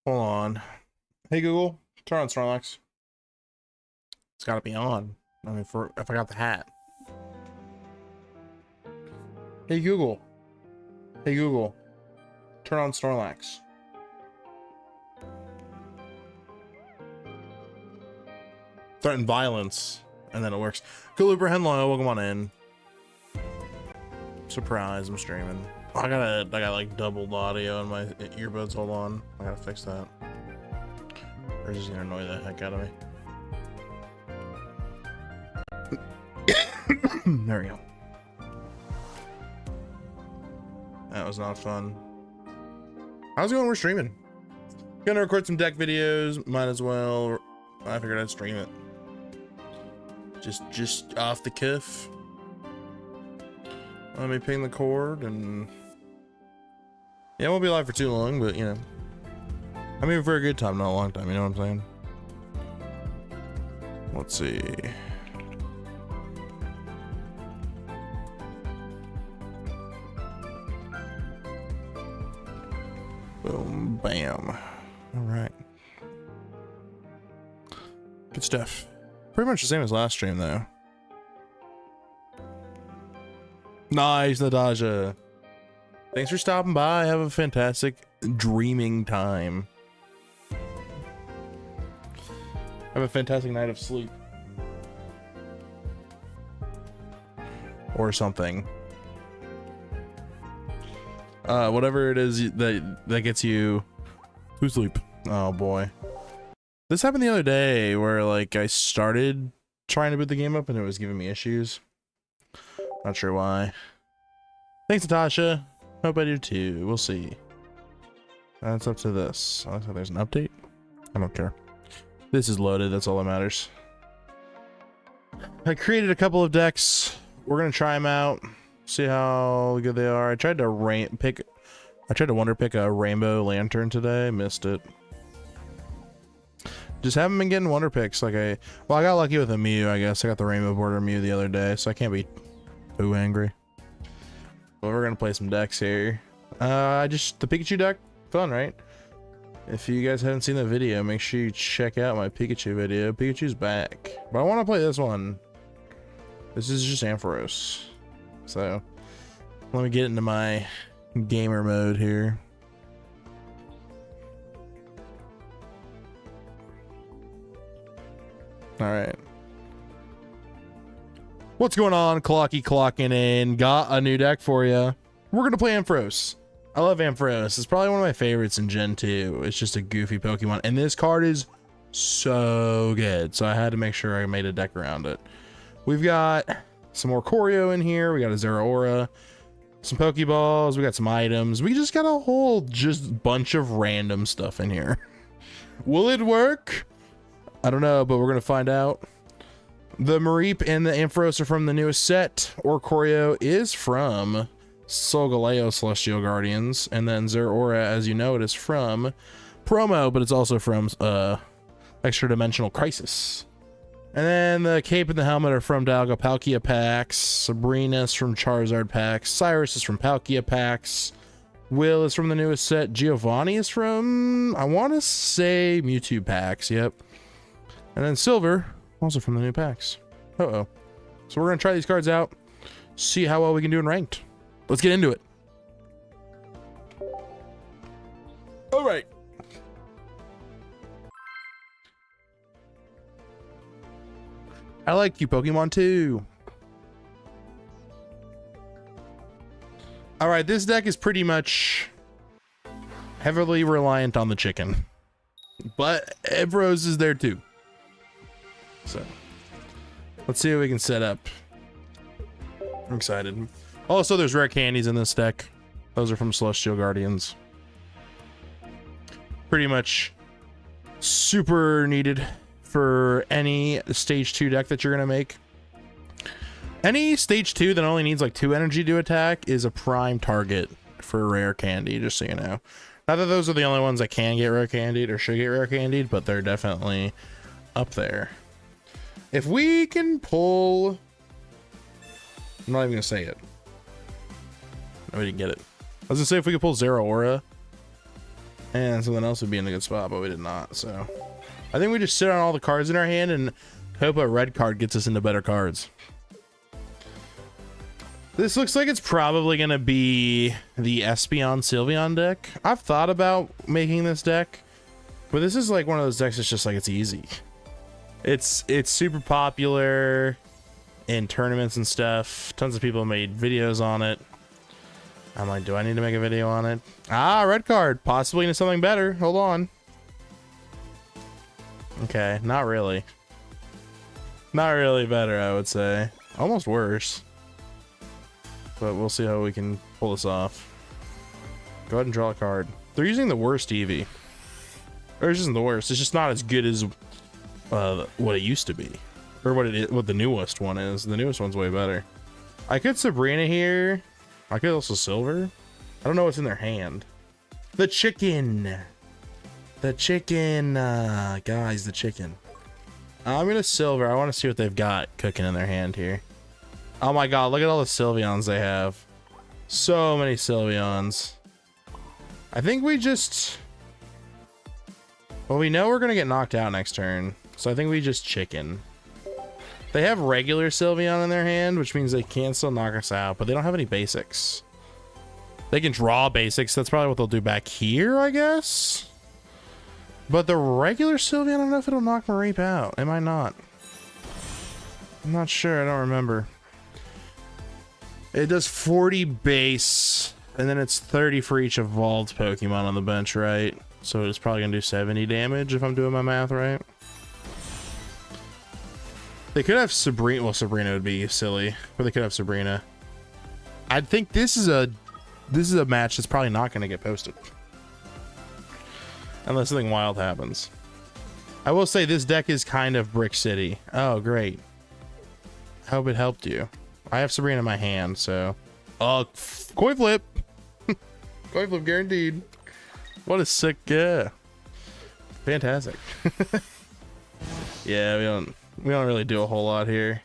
Hold on. Hey Google, turn on Snorlax. It's gotta be on. I mean, if I got the hat. Hey Google. Hey Google, turn on Snorlax. Threaten violence, and then it works. Cool, Uber Henloy, welcome on in. Surprise, I'm streaming. I got like doubled audio in my earbuds. Hold on, I gotta fix that. Or is this gonna annoy the heck out of me? There we go. That was not fun. How's it going? We're streaming. Gonna record some deck videos. Might as well. I figured I'd stream it. Just off the cuff. Let me ping the cord and yeah, it won't be live for too long, but you know, I mean for a good time, not a long time. You know what I'm saying? Let's see. Boom, bam. All right. Good stuff. Pretty much the same as last stream, though. Nice, Natasha. Thanks for stopping by. Have a fantastic dreaming time. Have a fantastic night of sleep. Or something. Whatever it is that gets you to sleep. Oh boy. This happened the other day where like I started trying to boot the game up and it was giving me issues. Not sure why. Thanks, Natasha. Hope I do too. We'll see. That's up to this. Oh, there's an update. I don't care. This is loaded. That's all that matters. I created a couple of decks. We're gonna try them out. See how good they are. I tried to wonder pick a rainbow lantern today. Missed it. Just haven't been getting wonder picks like I got lucky with a Mew, I guess. I got the rainbow border Mew the other day, so I can't be too angry. But we're gonna play some decks here. The Pikachu deck, fun, right? If you guys haven't seen the video, make sure you check out my Pikachu video. Pikachu's back. But I want to play this one. This is just Ampharos. So let me get into my gamer mode here. All right. What's going on? Clocking in. Got a new deck for you. We're going to play Ampharos. I love Ampharos. It's probably one of my favorites in Gen 2. It's just a goofy Pokemon. And this card is so good. So I had to make sure I made a deck around it. We've got some more Choreo in here. We got a Zeraora. Some Pokeballs. We got some items. We just got a whole bunch of random stuff in here. Will it work? I don't know, but we're going to find out. The Mareep and the Ampharos are from the newest set. Choreo is from Solgaleo Celestial Guardians. And then Zeraora, as you know, it is from promo, but it's also from Extra Dimensional Crisis. And then the Cape and the Helmet are from Dialga Palkia packs. Sabrina's from Charizard packs. Cyrus is from Palkia packs. Will is from the newest set. Giovanni is from, I want to say, Mewtwo packs. Yep. And then Silver, also from the new packs. Uh-oh. So we're going to try these cards out, see how well we can do in ranked. Let's get into it. All right. I like you, Pokemon too. All right, this deck is pretty much heavily reliant on the chicken, but Ampharos is there too. So let's see what we can set up. I'm excited. Also, there's rare candies in this deck. Those are from Celestial Guardians. Pretty much super needed for any stage 2 deck that you're gonna make. Any stage 2 that only needs like 2 energy to attack is a prime target for rare candy, just so you know. Not that those are the only ones that can get rare candied or should get rare candied, but they're definitely up there. If we can pull, I'm not even gonna say it. No, we didn't get it. I was gonna say if we could pull Zeraora, And something else would be in a good spot, but we did not. So I think we just sit on all the cards in our hand and hope a red card gets us into better cards. This looks like it's probably going to be the Espeon Sylveon deck. I've thought about making this deck, but this is like one of those decks that's just like, it's easy. It's super popular in tournaments and stuff. Tons of people made videos on it. I'm like, do I need to make a video on it? Ah, red card, possibly into something better. Hold on. Okay, not really. Not really better, I would say. Almost worse. But we'll see how we can pull this off. Go ahead and draw a card. They're using the worst Eevee. Or it isn't the worst. It's just not as good as what it used to be. Or what the newest one is. The newest one's way better. I could Sabrina here. I could also Silver. I don't know what's in their hand. The chicken. The chicken. Guys, the chicken. I'm going to Silver. I want to see what they've got cooking in their hand here. Oh my god, look at all the Sylveons they have. So many Sylveons. I think we just... Well, we know we're going to get knocked out next turn. So I think we just chicken. They have regular Sylveon in their hand, which means they can still knock us out, but they don't have any basics. They can draw basics. That's probably what they'll do back here, I guess. But the regular Sylveon, I don't know if it'll knock Mareep out. It might not. I'm not sure. I don't remember. It does 40 base, and then it's 30 for each evolved Pokemon on the bench, right? So it's probably going to do 70 damage if I'm doing my math right. They could have Sabrina. Well, Sabrina would be silly, but they could have Sabrina. I think this is a match that's probably not going to get posted. Unless something wild happens. I will say this deck is kind of Brick City. Oh, great. Hope it helped you. I have Sabrina in my hand, so... coin flip! Coin flip guaranteed. What a sick... Yeah. Fantastic. Yeah, we don't really do a whole lot here.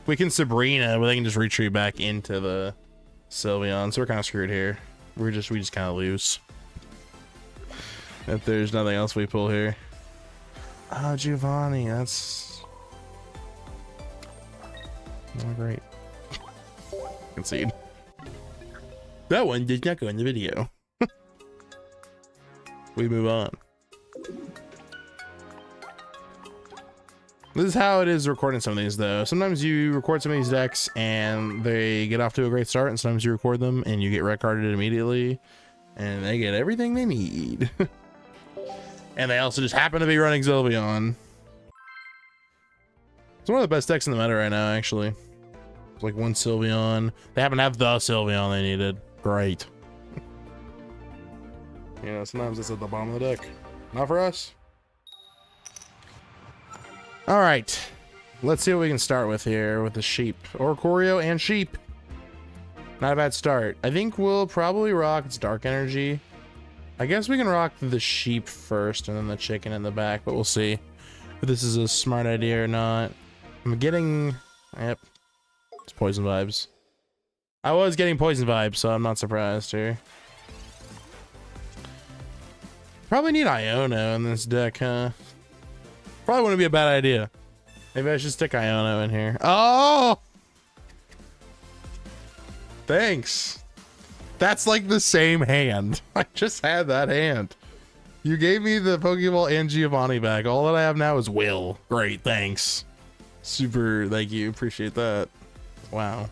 We can Sabrina, but they can just retreat back into the Sylveon, so we're kind of screwed here. We just kind of lose. If there's nothing else we pull here. Oh, Giovanni, that's... not great. Concede. That one did not go in the video. We move on. This is how it is recording some of these, though. Sometimes you record some of these decks and they get off to a great start, and sometimes you record them and you get red carded immediately and they get everything they need. And they also just happen to be running Sylveon. It's one of the best decks in the meta right now, actually. It's like one Sylveon. They happen to have the Sylveon they needed. Great. You know, sometimes it's at the bottom of the deck. Not for us. All right. Let's see what we can start with here with the sheep. Oricorio and sheep. Not a bad start. I think we'll probably rock its dark energy. I guess we can rock the sheep first and then the chicken in the back, but we'll see if this is a smart idea or not. I'm getting... Yep. It's poison vibes. I was getting poison vibes, so I'm not surprised here. Probably need Iono in this deck, huh? Probably wouldn't be a bad idea. Maybe I should stick Iono in here. Oh! Thanks. That's like the same hand. I just had that hand. You gave me the Pokeball and Giovanni back. All that I have now is Will. Great, thanks. Super, thank you. Appreciate that. Wow.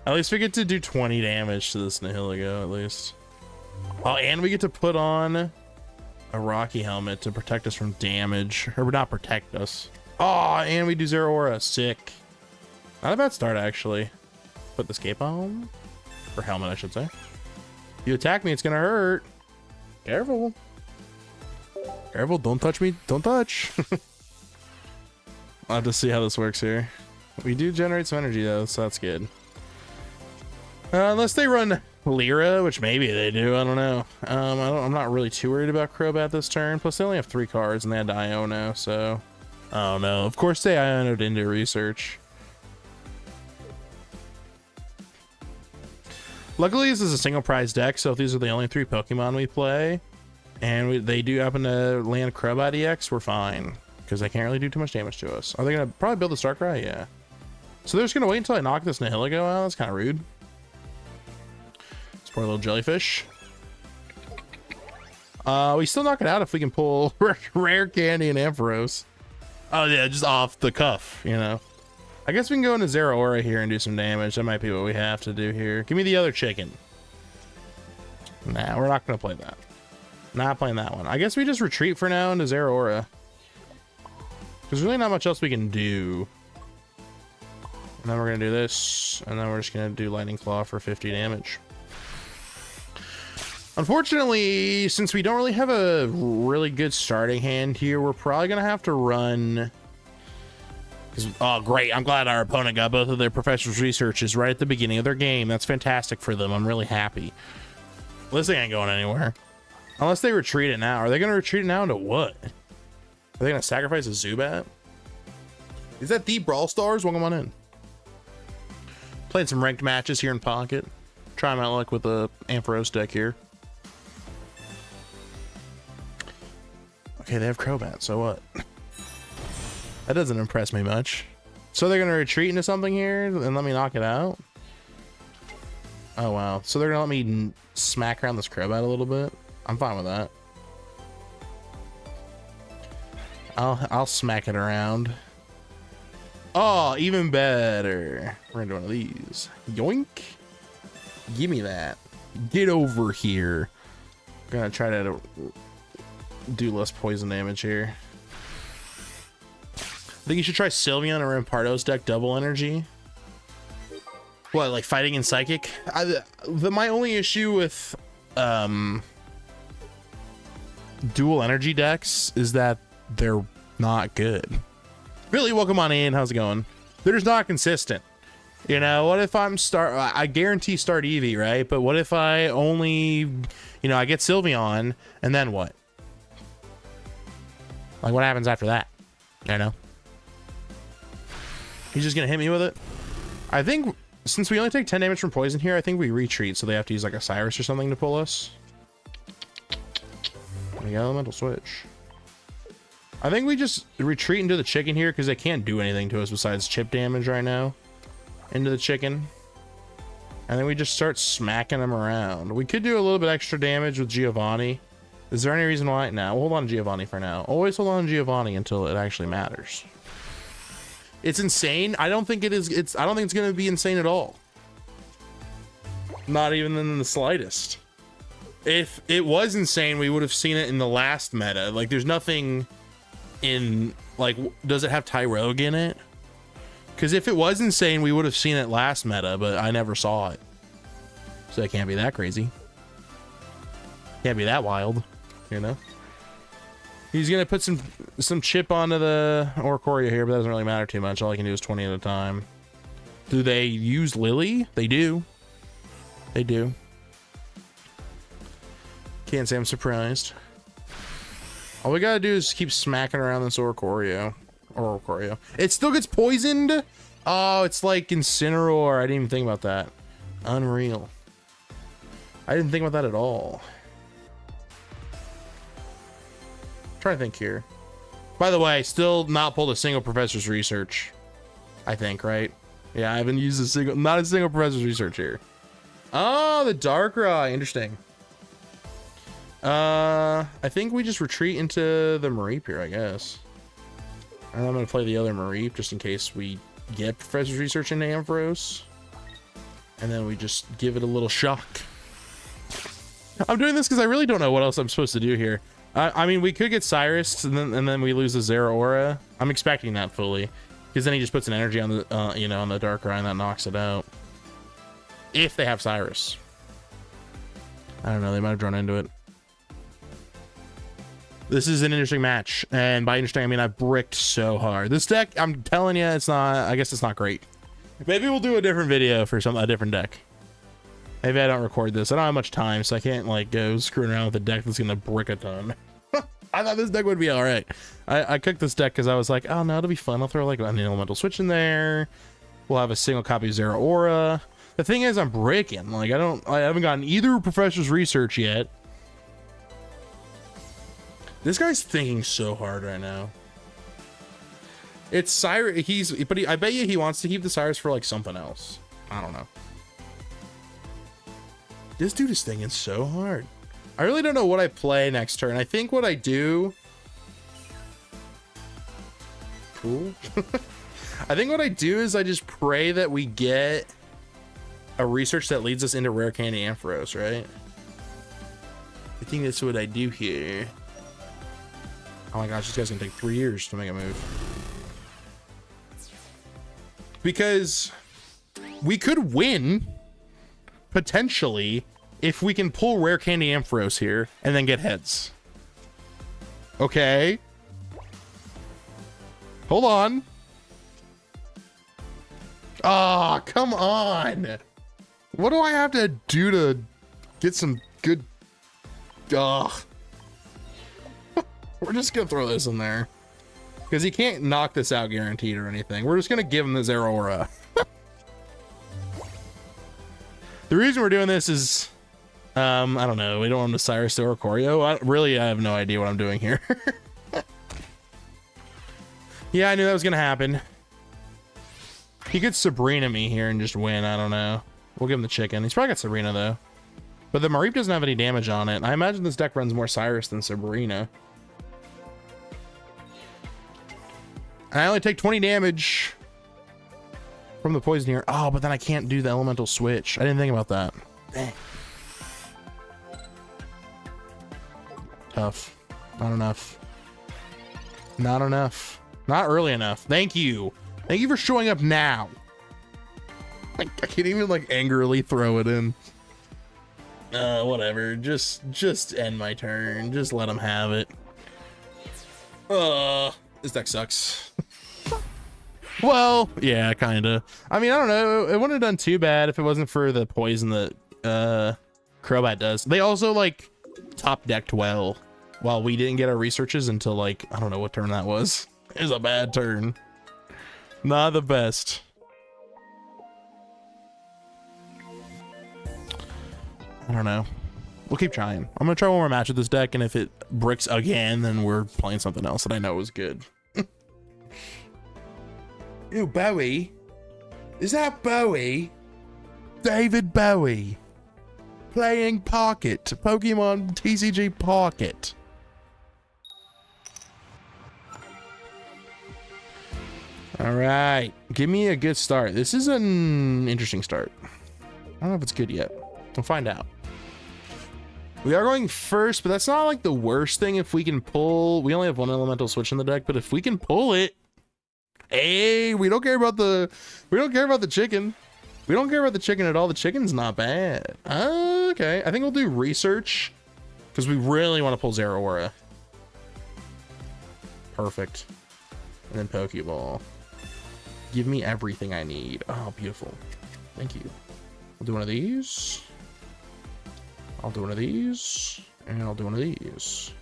At least we get to do 20 damage to this Nihilego, at least. Oh, and we get to put on a Rocky helmet to protect us from damage. Or not protect us. Oh, and we do Zero Aura. Sick. Not a bad start, actually. Put the escape on. Or helmet, I should say. If you attack me, it's gonna hurt. Careful. Careful, don't touch me. Don't touch. I'll have to see how this works here. We do generate some energy, though, so that's good. Unless they run Lyra, which maybe they do. I don't know. I'm not really too worried about Crobat this turn. Plus, they only have 3 cards, and they had to Iono, so... I don't know. Of course, they Iono'd into research. Luckily, this is a single prize deck, so if these are the only 3 Pokemon we play, And they do happen to land Crobat EX, we're fine. Because they can't really do too much damage to us. Are they going to probably build the Starcry? Yeah. So they're just going to wait until I knock this Nihilego out? That's kind of rude. This poor little jellyfish. We still knock it out if we can pull Rare Candy and Ampharos. Oh yeah, just off the cuff, you know. I guess we can go into Zeraora here and do some damage. That might be what we have to do here. Give me the other chicken. Nah, we're not going to play that. Not playing that one. I guess we just retreat for now into Zeraora. There's really not much else we can do. And then we're going to do this. And then we're just going to do Lightning Claw for 50 damage. Unfortunately, since we don't really have a really good starting hand here, we're probably going to have to run... Oh, great. I'm glad our opponent got both of their Professor's Researches right at the beginning of their game. That's fantastic for them. I'm really happy. This thing ain't going anywhere. Unless they retreat it now. Are they going to retreat it now into what? Are they going to sacrifice a Zubat? Is that the Brawl Stars? Welcome on in. Playing some ranked matches here in Pocket. Trying my luck with the Ampharos deck here. Okay, they have Crobat, so what? That doesn't impress me much. So they're going to retreat into something here and let me knock it out? Oh, wow. So they're going to let me smack around this Crobat a little bit? I'm fine with that. I'll smack it around. Oh, even better. We're gonna do one of these. Yoink. Give me that. Get over here. Gonna try to do less poison damage here. I think you should try Sylveon or Rampardo's deck double energy. What, like fighting in Psychic? My only issue with dual energy decks is that they're not good. Really, welcome on in. How's it going? They're just not consistent. You know, what if I guarantee start Eevee, right? But what if I only, I get Sylveon and then what? Like, what happens after that? You know? He's just gonna hit me with it. I think since we only take 10 damage from poison here, I think we retreat, so they have to use like a Cyrus or something to pull us. The elemental switch. I think we just retreat into the chicken here because they can't do anything to us besides chip damage right now. Into the chicken. And then we just start smacking them around. We could do a little bit extra damage with Giovanni. Is there any reason why? No, we'll hold on to Giovanni for now. Always hold on to Giovanni until it actually matters. It's insane. I don't think it is. I don't think it's going to be insane at all. Not even in the slightest. If it was insane, we would have seen it in the last meta. Like, there's nothing in, like, does it have Tyrogue in it? Because if it was insane, we would have seen it last meta, but I never saw it. So it can't be that crazy. Can't be that wild, you know? He's going to put some chip onto the Oricorio here, but that doesn't really matter too much. All I can do is 20 at a time. Do they use Lily? They do. They do. Can't say I'm surprised. All we gotta do is keep smacking around this Oricorio. It still gets poisoned? Oh, it's like Incineroar. I didn't even think about that. Unreal. I didn't think about that at all. Try to think here. By the way, still not pulled a single Professor's Research. I think, right? Yeah, I haven't used not a single Professor's Research here. Oh, the Darkrai. Interesting. I think we just retreat into the Mareep here, I guess. And I'm going to play the other Mareep just in case we get Professor's Research into Ampharos. And then we just give it a little shock. I'm doing this because I really don't know what else I'm supposed to do here. I mean, we could get Cyrus and then we lose the Zeraora. I'm expecting that fully. Because then he just puts an energy on the, on the Darkrai and that knocks it out. If they have Cyrus. I don't know, they might have drawn into it. This is an interesting match, and by interesting I mean I bricked so hard. This deck, I'm telling you, it's not. I guess it's not great. Maybe we'll do a different video for a different deck. Maybe I don't record this. I don't have much time, so I can't like go screwing around with a deck that's gonna brick a ton. I thought this deck would be all right. I cooked this deck because I was like, oh no, it'll be fun. I'll throw like an elemental switch in there. We'll have a single copy of Zeraora. The thing is, I'm breaking. Like I haven't gotten either Professor's Research yet. This guy's thinking so hard right now. It's Cyrus. I bet you he wants to keep the Cyrus for like something else. I don't know. This dude is thinking so hard. I really don't know what I play next turn. I think what I do. Cool. I think what I do is I just pray that we get a research that leads us into Rare Candy Ampharos, right? I think that's what I do here. Oh my gosh, this guy's gonna take 3 years to make a move. Because we could win, potentially, if we can pull Rare Candy Ampharos here and then get heads. Okay. Hold on. Ah, oh, come on. What do I have to do to get some good... Ugh. We're just gonna throw this in there. Because he can't knock this out guaranteed or anything. We're just gonna give him the Zeraora. The reason we're doing this is... I don't know. We don't want him to Cyrus or Corio. I have no idea what I'm doing here. Yeah, I knew that was gonna happen. He could Sabrina me here and just win. I don't know. We'll give him the chicken. He's probably got Sabrina though. But the Mareep doesn't have any damage on it. I imagine this deck runs more Cyrus than Sabrina. I only take 20 damage from the poison here. Oh, but then I can't do the elemental switch. I didn't think about that. Dang. Tough. Not enough. Not enough. Not early enough. Thank you. Thank you for showing up now. I can't even like angrily throw it in. Whatever. Just end my turn. Just let him have it. This deck sucks. Well, yeah, kinda. I mean, I don't know. It wouldn't have done too bad if it wasn't for the poison that Crobat does. They also like top decked well while we didn't get our researches until like, I don't know what turn that was. It was a bad turn. Not the best. I don't know. We'll keep trying. I'm gonna try one more match with this deck, and if it bricks again, then we're playing something else that I know is good. Ew, Bowie. Is that Bowie? David Bowie. Playing Pocket. Pokemon TCG Pocket. All right. Give me a good start. This is an interesting start. I don't know if it's good yet. We'll find out. We are going first, but that's not like the worst thing if we can pull. We only have one elemental switch in the deck, but if we can pull it, hey, we don't care about the chicken. We don't care about the chicken at all. The chicken's not bad. Okay, I think we'll do research because we really want to pull Zeraora. Perfect. And then Pokeball. Give me everything I need. Oh, beautiful. Thank you. We'll do one of these. I'll do one of these. And I'll do one of these.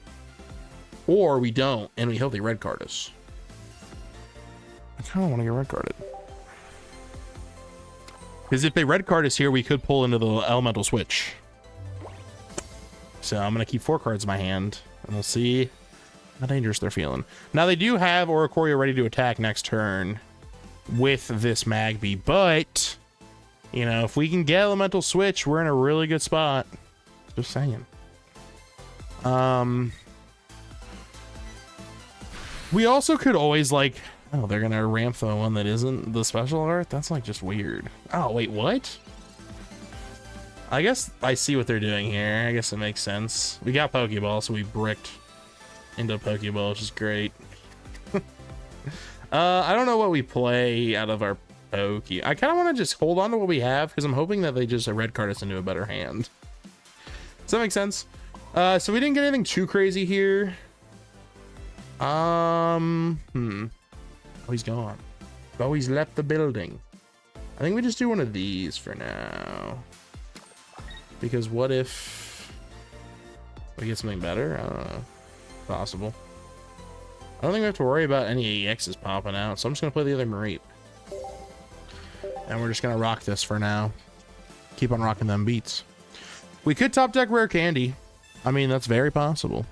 Or we don't, and we hope they red card us. I kind of want to get red carded. Because if they red card us here, we could pull into the elemental switch. So I'm going to keep 4 cards in my hand, and we'll see how dangerous they're feeling. Now, they do have Oricorio ready to attack next turn with this Magby, but, you know, if we can get elemental switch, we're in a really good spot. Just saying. We also could always, like, oh, they're going to ramp the one that isn't the special art? That's, like, just weird. Oh, wait, what? I guess I see what they're doing here. I guess it makes sense. We got Pokeball, so we bricked into Pokeball, which is great. I don't know what we play out of our Poke. I kind of want to just hold on to what we have, because I'm hoping that they just red card us into a better hand. Does that make sense? So we didn't get anything too crazy here. Oh, he's gone. Bowie's left the building. I think we just do one of these for now. Because what if we get something better? I don't know. Possible. I don't think we have to worry about any EXs popping out, so I'm just going to play the other Mareep. And we're just going to rock this for now. Keep on rocking them beats. We could top deck Rare Candy. I mean, that's very possible.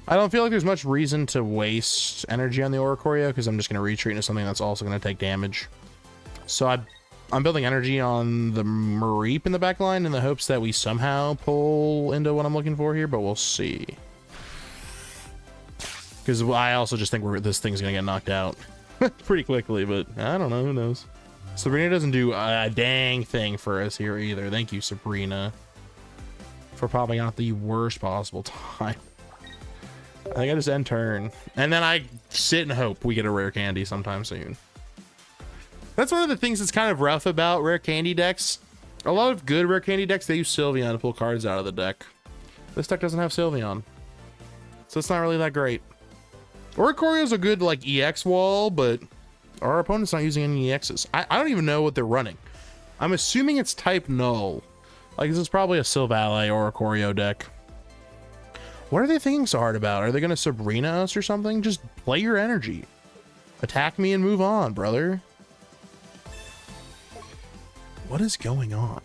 I don't feel like there's much reason to waste energy on the Oricorio because I'm just going to retreat into something that's also going to take damage. So I'm building energy on the Mareep in the back line in the hopes that we somehow pull into what I'm looking for here, but we'll see. Because I also just think this thing's going to get knocked out pretty quickly, but I don't know. Who knows? Sabrina doesn't do a dang thing for us here either. Thank you, Sabrina, for popping out the worst possible time. I think I just end turn. And then I sit and hope we get a rare candy sometime soon. That's one of the things that's kind of rough about rare candy decks. A lot of good rare candy decks, they use Sylveon to pull cards out of the deck. This deck doesn't have Sylveon, so it's not really that great. Oricorio's a good like EX wall, but our opponent's not using any EXs. I don't even know what they're running. I'm assuming it's type null. Like this is probably a Sylvally Oricorio deck. What are they thinking so hard about? Are they going to Sabrina us or something? Just play your energy. Attack me and move on, brother. What is going on?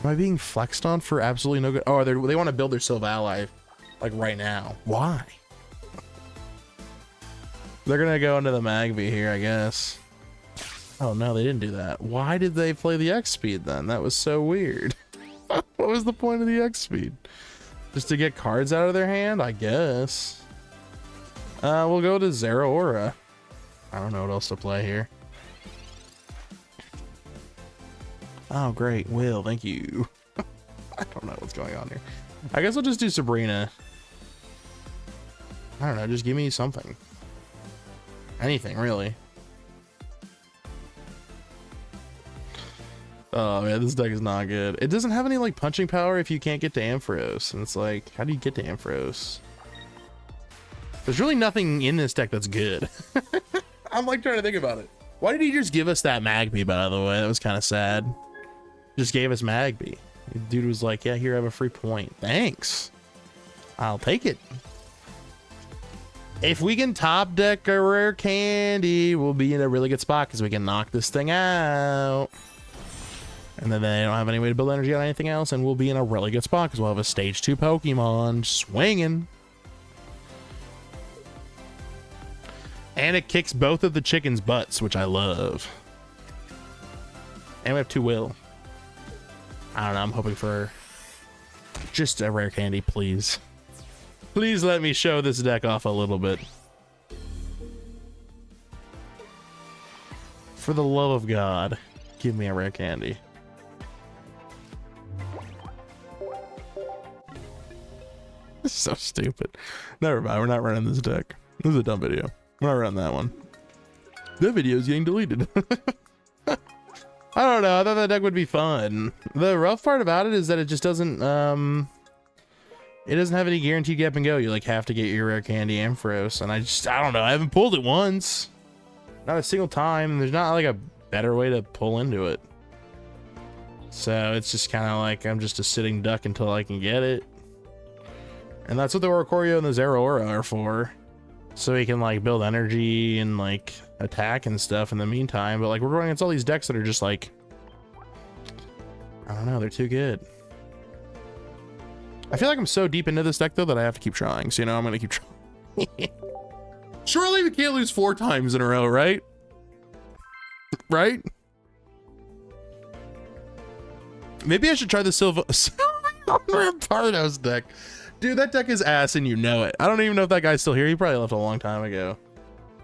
Am I being flexed on for absolutely no good? Oh, they want to build their Sylvally like right now. Why? They're going to go into the Magby here, I guess. Oh, no, they didn't do that. Why did they play the X speed then? That was so weird. What was the point of the X speed? Just to get cards out of their hand, I guess. We'll go to Zeraora. I don't know what else to play here. Oh, great. Will, thank you. I don't know what's going on here. I guess we'll just do Sabrina. I don't know. Just give me something. Anything, really. Oh man, this deck is not good. It doesn't have any like punching power if you can't get to Ampharos, and it's like, how do you get to Ampharos? There's really nothing in this deck that's good. I'm like trying to think about it. Why did he just give us that Magby, by the way? That was kind of sad. Just gave us Magby. The dude was like, yeah, here, I have a free point. Thanks. I'll take it. If we can top deck a rare candy, we'll be in a really good spot because we can knock this thing out. And then they don't have any way to build energy on anything else, and we'll be in a really good spot because we'll have a stage 2 Pokemon swinging. And it kicks both of the chickens' butts, which I love. And we have 2 Will. I don't know, I'm hoping for just a rare candy, please. Please let me show this deck off a little bit. For the love of God, give me a rare candy. This is so stupid. Never mind, we're not running this deck. This is a dumb video. We're not running that one. The video is getting deleted. I don't know, I thought that deck would be fun. The rough part about it is that it just doesn't, it doesn't have any guaranteed get up and go. You like have to get your rare candy Ampharos, and I don't know, I haven't pulled it once. Not a single time. There's not like a better way to pull into it. So it's just kind of like I'm just a sitting duck until I can get it. And that's what the Oricorio and the Zeraora are for. So we can like build energy and like attack and stuff in the meantime. But like we're running against all these decks that are just like, I don't know, they're too good. I feel like I'm so deep into this deck though that I have to keep trying. So you know, I'm gonna keep trying. Surely we can't lose 4 times in a row, right? Right? Maybe I should try the Rampardos deck. Dude, that deck is ass and you know it. I don't even know if that guy's still here. He probably left a long time ago.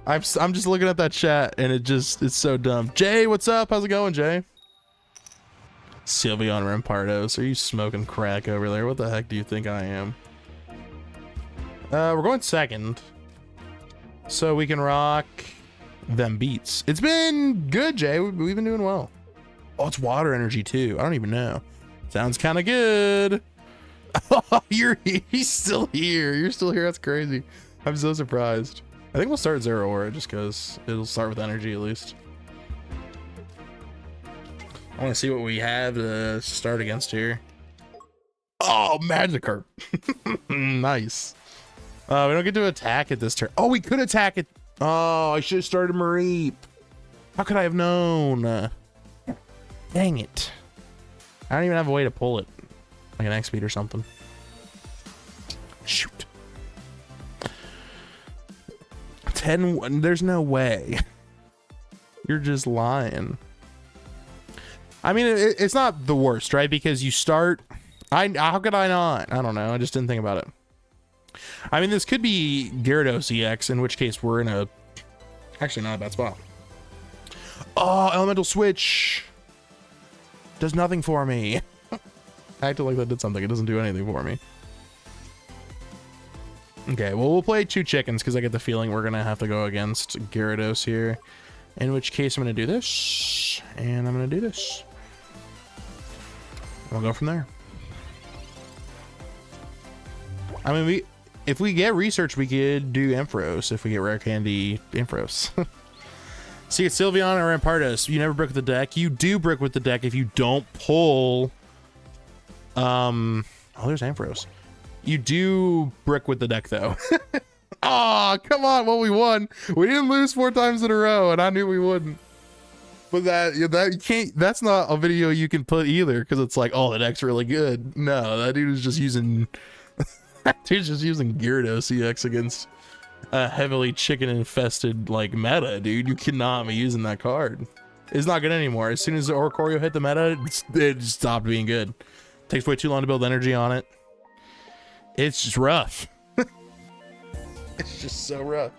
I'm just looking at that chat and it's so dumb. Jay, what's up? How's it going, Jay? Sylveon Rampardos. Are you smoking crack over there? What the heck do you think I am? We're going second. So we can rock them beats. It's been good, Jay. We've been doing well. Oh, it's water energy too. I don't even know. Sounds kind of good. Oh, he's still here. You're still here. That's crazy. I'm so surprised. I think we'll start Zeraora just because it'll start with energy at least. I want to see what we have to start against here. Oh, Magikarp. Nice. We don't get to attack it this turn. Oh, we could attack it. Oh, I should have started Mareep. How could I have known? Dang it. I don't even have a way to pull it. Like an X speed or something. Shoot. 10. There's no way. You're just lying. I mean, it's not the worst, right? Because you start... how could I not? I don't know. I just didn't think about it. I mean, this could be Gyarados EX, in which case we're in a... Actually, not a bad spot. Oh, Elemental Switch! Does nothing for me. I acted like that did something. It doesn't do anything for me. Okay, well, we'll play 2 chickens, because I get the feeling we're going to have to go against Gyarados here. In which case, I'm going to do this, and I'm going to do this. We'll go from there. I mean, if we get research, we could do Ampharos if we get rare candy Ampharos. So you get Sylveon or Rampardos. You never brick with the deck. You do brick with the deck if you don't pull... Oh, there's Ampharos. You do brick with the deck, though. Oh, come on. Well, we won. We didn't lose 4 times in a row, and I knew we wouldn't. But that you can't... That's not a video you can put either, because it's like, oh, the deck's really good. No, that dude is just using... Dude's just using Gyarados EX against a heavily chicken-infested, like, meta, dude. You cannot be using that card. It's not good anymore. As soon as the Oricorio hit the meta, it stopped being good. Takes way too long to build energy on it. It's just rough. It's just so rough.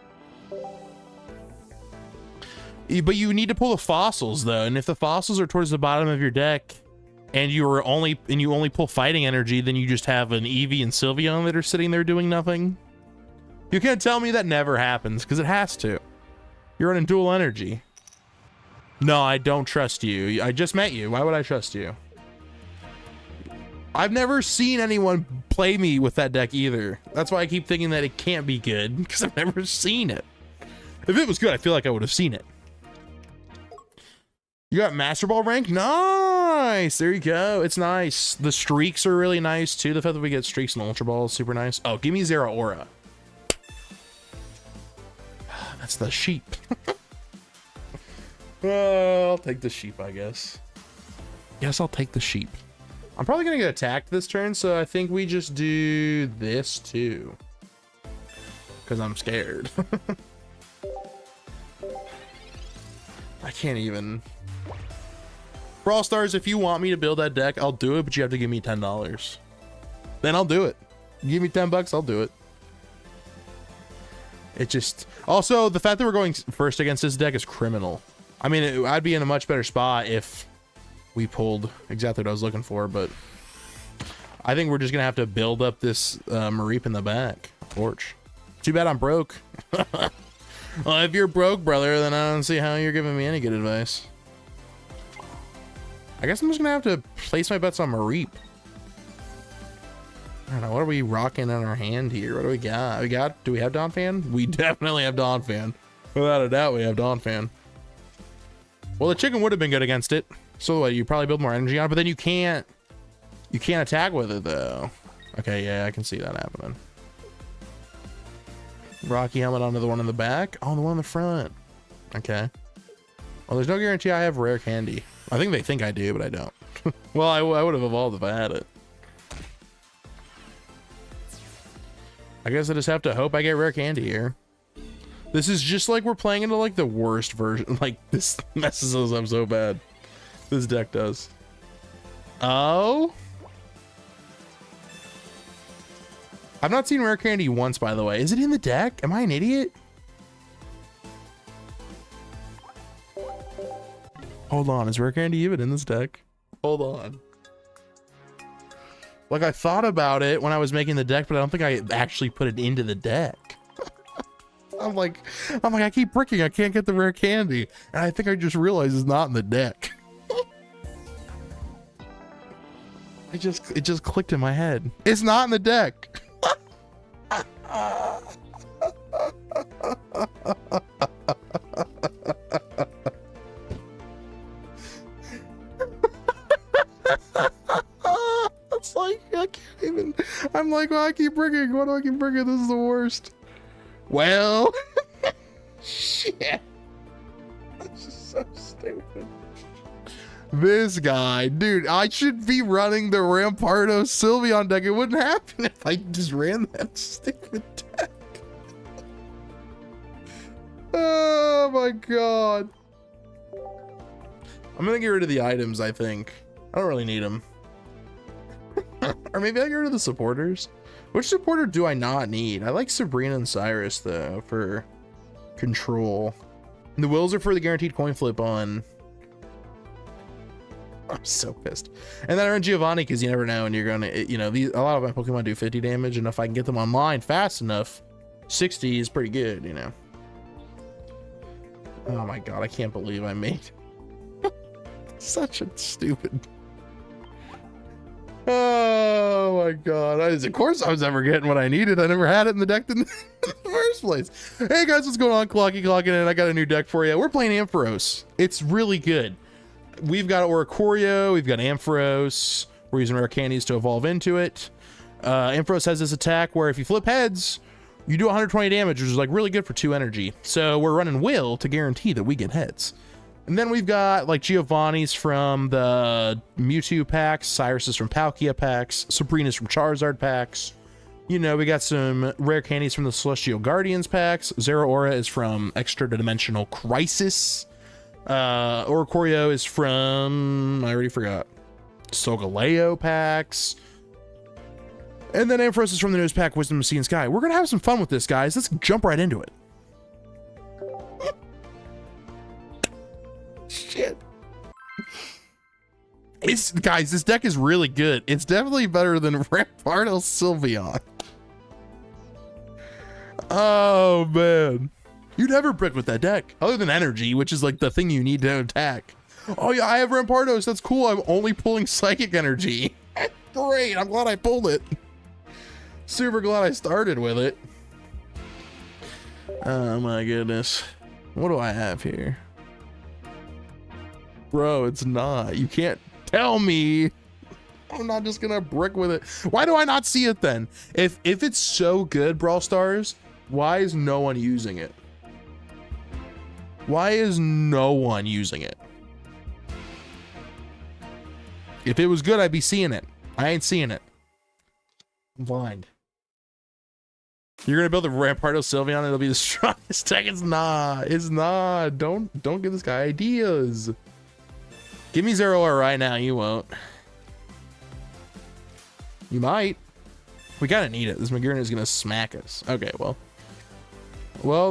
But you need to pull the fossils, though, and if the fossils are towards the bottom of your deck, and you only pull fighting energy, then you just have an Eevee and Sylveon that are sitting there doing nothing. You can't tell me that never happens, because it has to. You're running dual energy. No, I don't trust you. I just met you. Why would I trust you? I've never seen anyone play me with that deck either. That's why I keep thinking that it can't be good, because I've never seen it. If it was good, I feel like I would have seen it. You got Master Ball rank? Nice. There you go. It's nice. The streaks are really nice too. The fact that we get streaks and Ultra Ball is super nice. Oh, give me Zera Aura. That's the sheep. Well, I'll take the sheep, I guess. Yes, I'll take the sheep. I'm probably going to get attacked this turn, so I think we just do this too. Because I'm scared. I can't even... Brawl Stars, if you want me to build that deck, I'll do it, but you have to give me $10. Then I'll do it. Give me 10 bucks, I'll do it. It just... Also, the fact that we're going first against this deck is criminal. I mean, I'd be in a much better spot if we pulled exactly what I was looking for, but I think we're just going to have to build up this Mareep in the back. Torch. Too bad I'm broke. Well, if you're broke, brother, then I don't see how you're giving me any good advice. I guess I'm just gonna have to place my bets on Mareep. I don't know, what are we rocking in our hand here? What do we got? Do we have Donphan? We definitely have Donphan. Without a doubt, we have Donphan. Well, the chicken would have been good against it. So what, you probably build more energy on it, but then you can't attack with it though. Okay, yeah, I can see that happening. Rocky helmet onto the one in the back. Oh, the one in the front. Okay. Well, there's no guarantee I have rare candy. I think they think I do, but I don't. Well, I would have evolved if I had it. I guess I just have to hope I get rare candy here. This is just like we're playing into like the worst version. Like, this messes us up so bad. This deck does. Oh. I've not seen rare candy once, by the way. Is it in the deck? Am I an idiot? Hold on, is rare candy even in this deck? Hold on. Like, I thought about it when I was making the deck, but I don't think I actually put it into the deck. I'm like, I keep bricking, I can't get the rare candy. And I think I just realized it's not in the deck. It just clicked in my head. It's not in the deck. It's like, I can't even, I'm like, well, I keep bringing, why do I keep bringing? This is the worst. Well, shit. This is so stupid. This guy, dude, I should be running the Rampardos Sylveon deck. It wouldn't happen if I just ran that stupid deck. Oh my god. I'm gonna get rid of the items, I think. I don't really need them. Or maybe I get rid of the supporters. Which supporter do I not need? I like Sabrina and Cyrus though for control. And the wills are for the guaranteed coin flip on. I'm so pissed. And then I run Giovanni because you never know, and you're gonna, you know, a lot of my Pokemon do 50 damage, and if I can get them online fast enough, 60 is pretty good, you know. Oh my god, I can't believe I made such a stupid. Oh my god, of course I was ever getting what I needed. I never had it in the deck in the first place. Hey guys, what's going on? Clocking in. I got a new deck for you. We're playing Ampharos. It's really good. We've got Oricorio, we've got Ampharos. We're using rare candies to evolve into it. Ampharos has this attack where if you flip heads, you do 120 damage, which is like really good for 2 energy. So we're running Will to guarantee that we get heads. And then we've got like Giovanni's from the Mewtwo packs, Cyrus's from Palkia packs, Sabrina's from Charizard packs. You know, we got some rare candies from the Celestial Guardians packs. Zeraora is from Extra Dimensional Crisis. Oricorio is from, I already forgot, Solgaleo packs. And then Ampharos is from the newest pack, Wisdom of Sea and Sky. We're gonna have some fun with this, guys. Let's jump right into it. Shit. Guys, this deck is really good. It's definitely better than Rampardo Sylveon. Oh man. You never brick with that deck, other than energy, which is like the thing you need to attack. Oh yeah, I have Rampardos. That's cool. I'm only pulling psychic energy. Great. I'm glad I pulled it. Super glad I started with it. Oh my goodness. What do I have here? Bro, it's not. You can't tell me. I'm not just gonna brick with it. Why do I not see it then? If it's so good, Brawl Stars, why is no one using it? Why is no one using it? If it was good, I'd be seeing it. I ain't seeing it. I'm blind. You're gonna build a Rampardo Sylveon and it'll be the strongest deck. It's not. It's not. Don't give this guy ideas. Give me Zeraora right now. You won't. You might. We gotta need it. This Magearna is gonna smack us. Okay, well,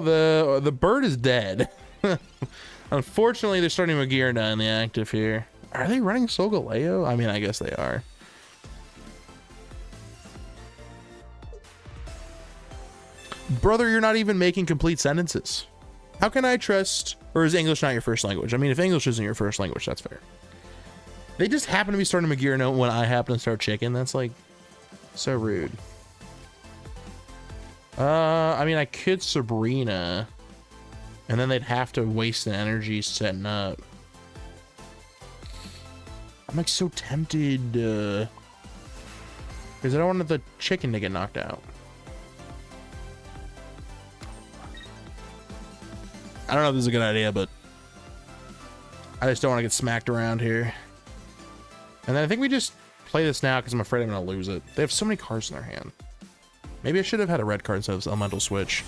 the bird is dead. Unfortunately, they're starting Magearna in the active here. Are they running Solgaleo? I mean, I guess they are. Brother, you're not even making complete sentences. How can I trust? Or is English not your first language? I mean, if English isn't your first language, that's fair. They just happen to be starting Magearna when I happen to start chicken. That's like so rude. I mean, I could Sabrina, and then they'd have to waste an energy setting up. I'm like so tempted because I don't want the chicken to get knocked out. I don't know if this is a good idea, but I just don't want to get smacked around here. And then I think we just play this now because I'm afraid I'm going to lose it. They have so many cards in their hand. Maybe I should have had a red card instead of Elemental Switch.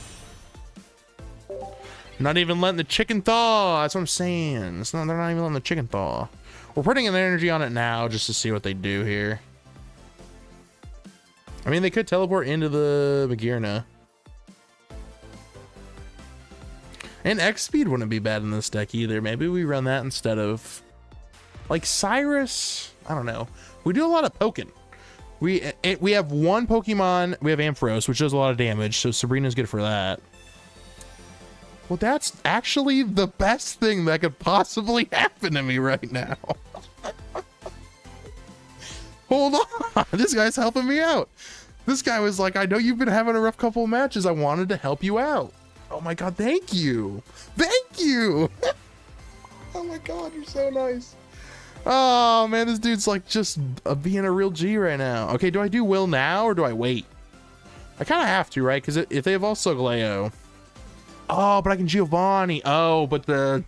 Not even letting the chicken thaw. That's what I'm saying. They're not even letting the chicken thaw. We're putting an energy on it now just to see what they do here. I mean, they could teleport into the Magearna. And X speed wouldn't be bad in this deck either. Maybe we run that instead of like Cyrus. I don't know. We do a lot of poking. We have one Pokemon. We have Ampharos, which does a lot of damage. So Sabrina's good for that. Well, that's actually the best thing that could possibly happen to me right now. Hold on. This guy's helping me out. This guy was like, I know you've been having a rough couple of matches. I wanted to help you out. Oh my god, thank you. Thank you. Oh my god, you're so nice. Oh man, this dude's like just being a real G right now. Okay, do I do Will now or do I wait? I kind of have to, right? Because if they evolve Solgaleo. Oh, but I can Giovanni. Oh, but if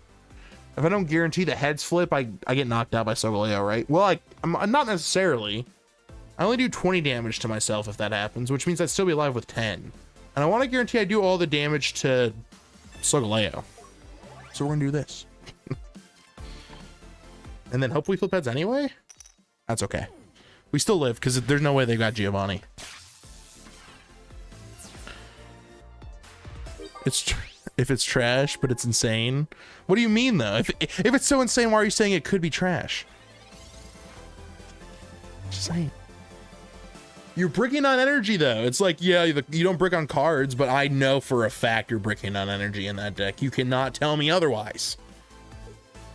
I don't guarantee the heads flip, I get knocked out by Solgaleo, right? Well, I'm not necessarily. I only do 20 damage to myself if that happens, which means I'd still be alive with 10. And I want to guarantee I do all the damage to Solgaleo. So we're gonna do this. And then hopefully flip heads anyway. That's okay. We still live because there's no way they got Giovanni. If it's trash, but it's insane. What do you mean though? If it's so insane, why are you saying it could be trash? Just saying. You're bricking on energy though. It's like, yeah, you don't brick on cards, but I know for a fact you're bricking on energy in that deck. You cannot tell me otherwise.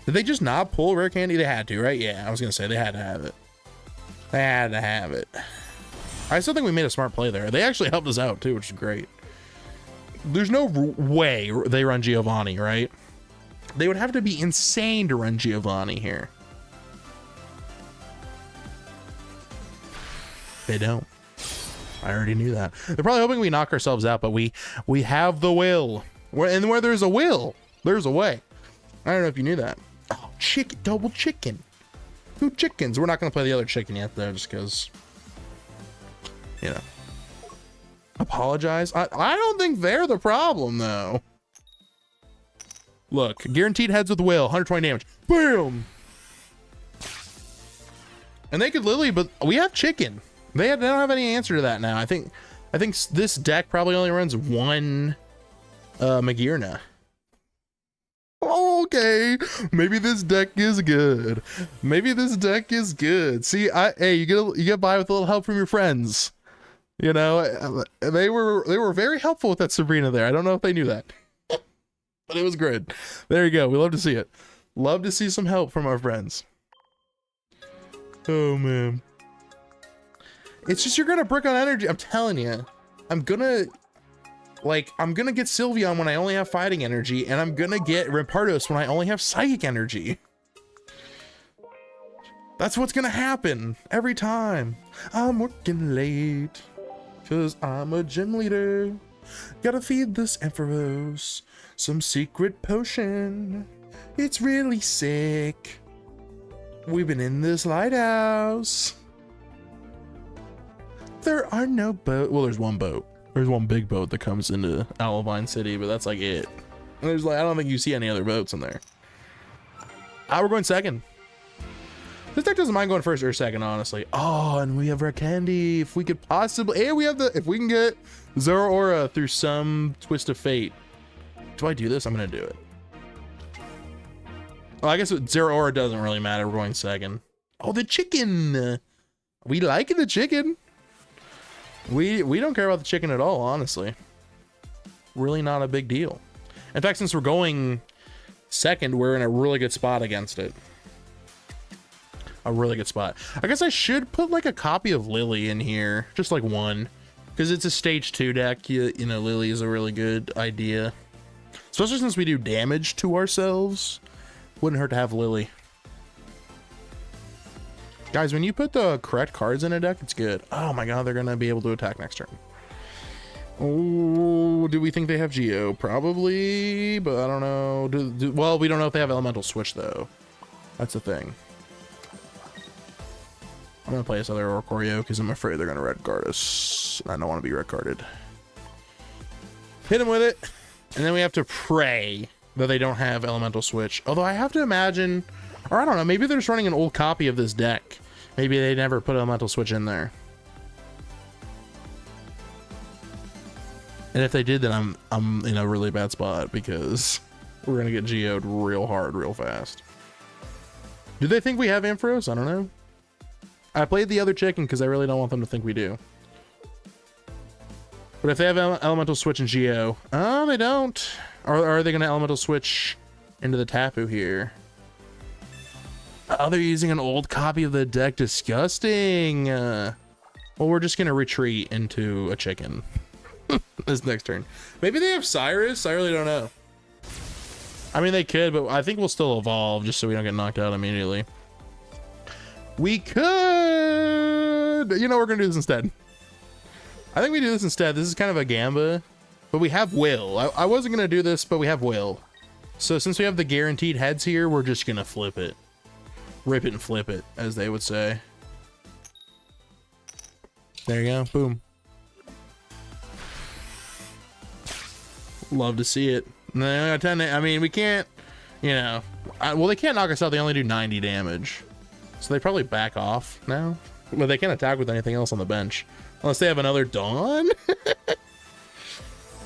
Did they just not pull rare candy? They had to, right? Yeah, I was gonna say they had to have it. They had to have it. I still think we made a smart play there. They actually helped us out too, which is great. There's no way they run Giovanni, right? They would have to be insane to run Giovanni here. They don't. I already knew that. They're probably hoping we knock ourselves out, but we have the will. And where there's a will, there's a way. I don't know if you knew that. Oh, chicken, double chicken. 2 chickens. We're not going to play the other chicken yet, though, just because, you know. Apologize. I don't think they're the problem, though. Look, guaranteed heads with will, 120 damage. Boom! And they could Lily, but we have chicken. They don't have any answer to that now. I think this deck probably only runs 1 Magirna. Okay, maybe this deck is good. Maybe this deck is good. See, hey, you get by with a little help from your friends. You know, they were very helpful with that Sabrina there. I don't know if they knew that, but it was good. There you go. We love to see it. Love to see some help from our friends. Oh man, it's just you're gonna brick on energy. I'm telling you, I'm gonna get Sylveon when I only have fighting energy, and I'm gonna get Rampardos when I only have psychic energy. That's what's gonna happen every time. I'm working late, cause I'm a gym leader. Gotta feed this Ampharos some secret potion. It's really sick. We've been in this lighthouse. There are no boat. Well, there's one boat. There's one big boat that comes into Olivine City, but that's like it. And there's like, I don't think you see any other boats in there. We're going second. This deck doesn't mind going first or second, honestly. Oh, and we have rare candy. If we could possibly, if we can get Zeraora through some twist of fate. Do I do this? I'm gonna do it. Well, I guess Zeraora doesn't really matter. We're going second. Oh, the chicken. We like the chicken. We don't care about the chicken at all, honestly. Really not a big deal. In fact, since we're going second, we're in a really good spot against it. A really good spot. I guess I should put like a copy of Lily in here, just like one, because it's a stage 2 deck. You know, Lily is a really good idea, especially since we do damage to ourselves. Wouldn't hurt to have Lily. Guys, when you put the correct cards in a deck, it's good. Oh my god, they're gonna be able to attack next turn. Oh, do we think they have Geo? Probably, but I don't know. Well, we don't know if they have Elemental Switch though. That's the thing. I'm gonna play this other Oricorio because I'm afraid they're gonna red guard us. I don't want to be red guarded. Hit him with it, and then we have to pray that they don't have Elemental Switch. Although I have to imagine, or I don't know, maybe they're just running an old copy of this deck. Maybe they never put Elemental Switch in there. And if they did, then I'm in a really bad spot because we're gonna get Geo'd real hard, real fast. Do they think we have Ampharos? I don't know. I played the other chicken because I really don't want them to think we do. But if they have Elemental Switch and Geo, oh, they don't. Or are they gonna Elemental Switch into the Tapu here? Oh, they're using an old copy of the deck. Disgusting. Well, we're just gonna retreat into a chicken this next turn. Maybe they have Cyrus. I really don't know. I mean, they could, but I think we'll still evolve just so we don't get knocked out immediately. We could. You know, we're gonna do this instead. I think we do this instead. This is kind of a gamba, but we have will. I wasn't gonna do this, but we have will. So since we have the guaranteed heads here, we're just gonna flip it. Rip it and flip it, as they would say. There you go. Boom. Love to see it. And they only got 10. I mean, we can't, you know, well, they can't knock us out. They only do 90 damage. So they probably back off now. But they can't attack with anything else on the bench. Unless they have another Dawn.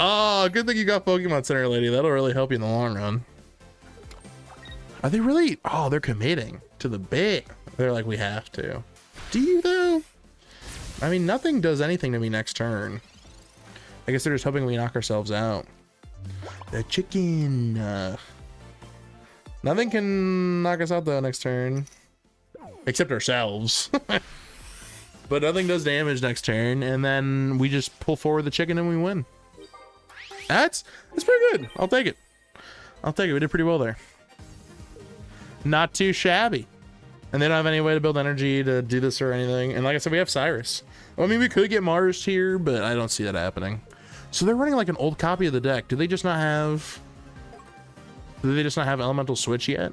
Oh, good thing you got Pokemon Center, lady. That'll really help you in the long run. Are they really? Oh, they're committing to the bit. They're like, we have to. Do you though? I mean, nothing does anything to me next turn. I guess they're just hoping we knock ourselves out. The chicken. Nothing can knock us out though next turn. Except ourselves. But nothing does damage next turn. And then we just pull forward the chicken and we win. That's pretty good. I'll take it. I'll take it. We did pretty well there. Not too shabby. And they don't have any way to build energy to do this or anything. And like I said, we have Cyrus. Well, I mean, we could get Mars here, but I don't see that happening. So they're running like an old copy of the deck. Do they just not have Elemental Switch yet?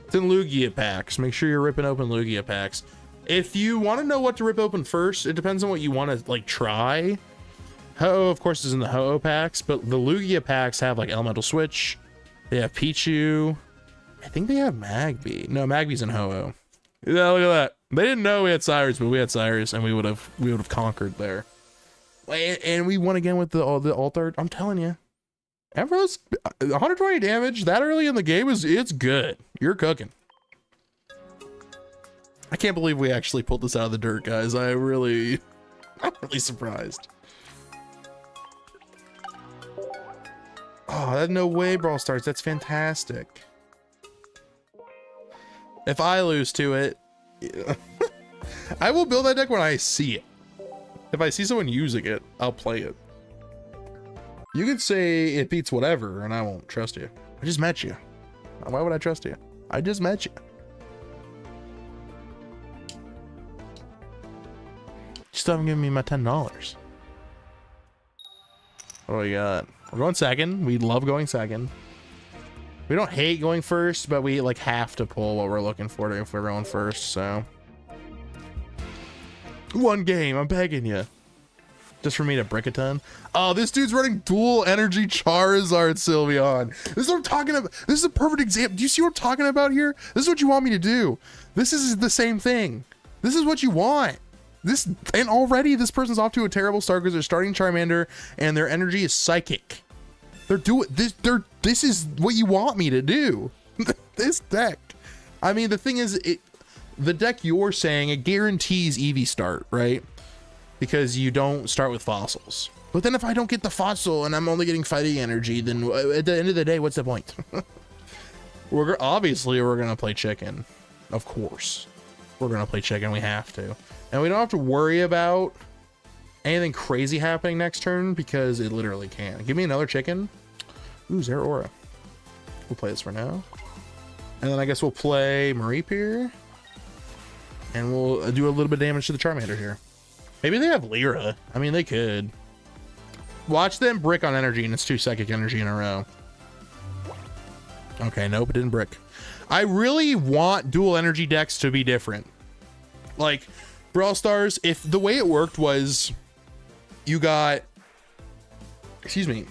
It's in Lugia packs. Make sure you're ripping open Lugia packs. If you want to know what to rip open first, it depends on what you want to like try. Ho-Oh, of course, is in the Ho-Oh packs, but the Lugia packs have like Elemental Switch. They have Pichu. I think they have Magby. No, Magby's in Ho-Oh. Yeah, look at that. They didn't know we had Cyrus, but we had Cyrus, and we would have conquered there. And we won again with the Alt-Art. I'm telling you, Ampharos, 120 damage that early in the game it's good. You're cooking. I can't believe we actually pulled this out of the dirt, guys. I'm really surprised. Oh, no way, Brawl Stars. That's fantastic. If I lose to it, I will build that deck when I see it. If I see someone using it, I'll play it. You could say it beats whatever, and I won't trust you. I just met you. Why would I trust you? I just met you. You still haven't given me my $10. What do we got? We're going second. We love going second. We don't hate going first, but we like have to pull what we're looking for if we're going first, so. One game, I'm begging you. Just for me to brick a ton. Oh, this dude's running dual energy Charizard Sylveon. This is what I'm talking about. This is a perfect example. Do you see what I'm talking about here? This is what you want me to do. This is the same thing. This is what you want. This, and already this person's off to a terrible start because they're starting Charmander and their energy is psychic. They're doing this. This is what you want me to do. This deck. I mean, the thing is, the deck you're saying, it guarantees EV start, right? Because you don't start with fossils. But then if I don't get the fossil and I'm only getting fighting energy, then at the end of the day, what's the point? Obviously we're gonna play chicken. Of course. We're gonna play chicken, we have to. And we don't have to worry about anything crazy happening next turn because it literally can. Give me another chicken. Ooh, Zeraora. We'll play this for now. And then I guess we'll play Mareep here. And we'll do a little bit of damage to the Charmander here. Maybe they have Lyra. I mean, they could. Watch them brick on energy and it's 2 psychic energy in a row. Okay, nope, it didn't brick. I really want dual energy decks to be different. Like, Brawl Stars, if the way it worked was you got, excuse me,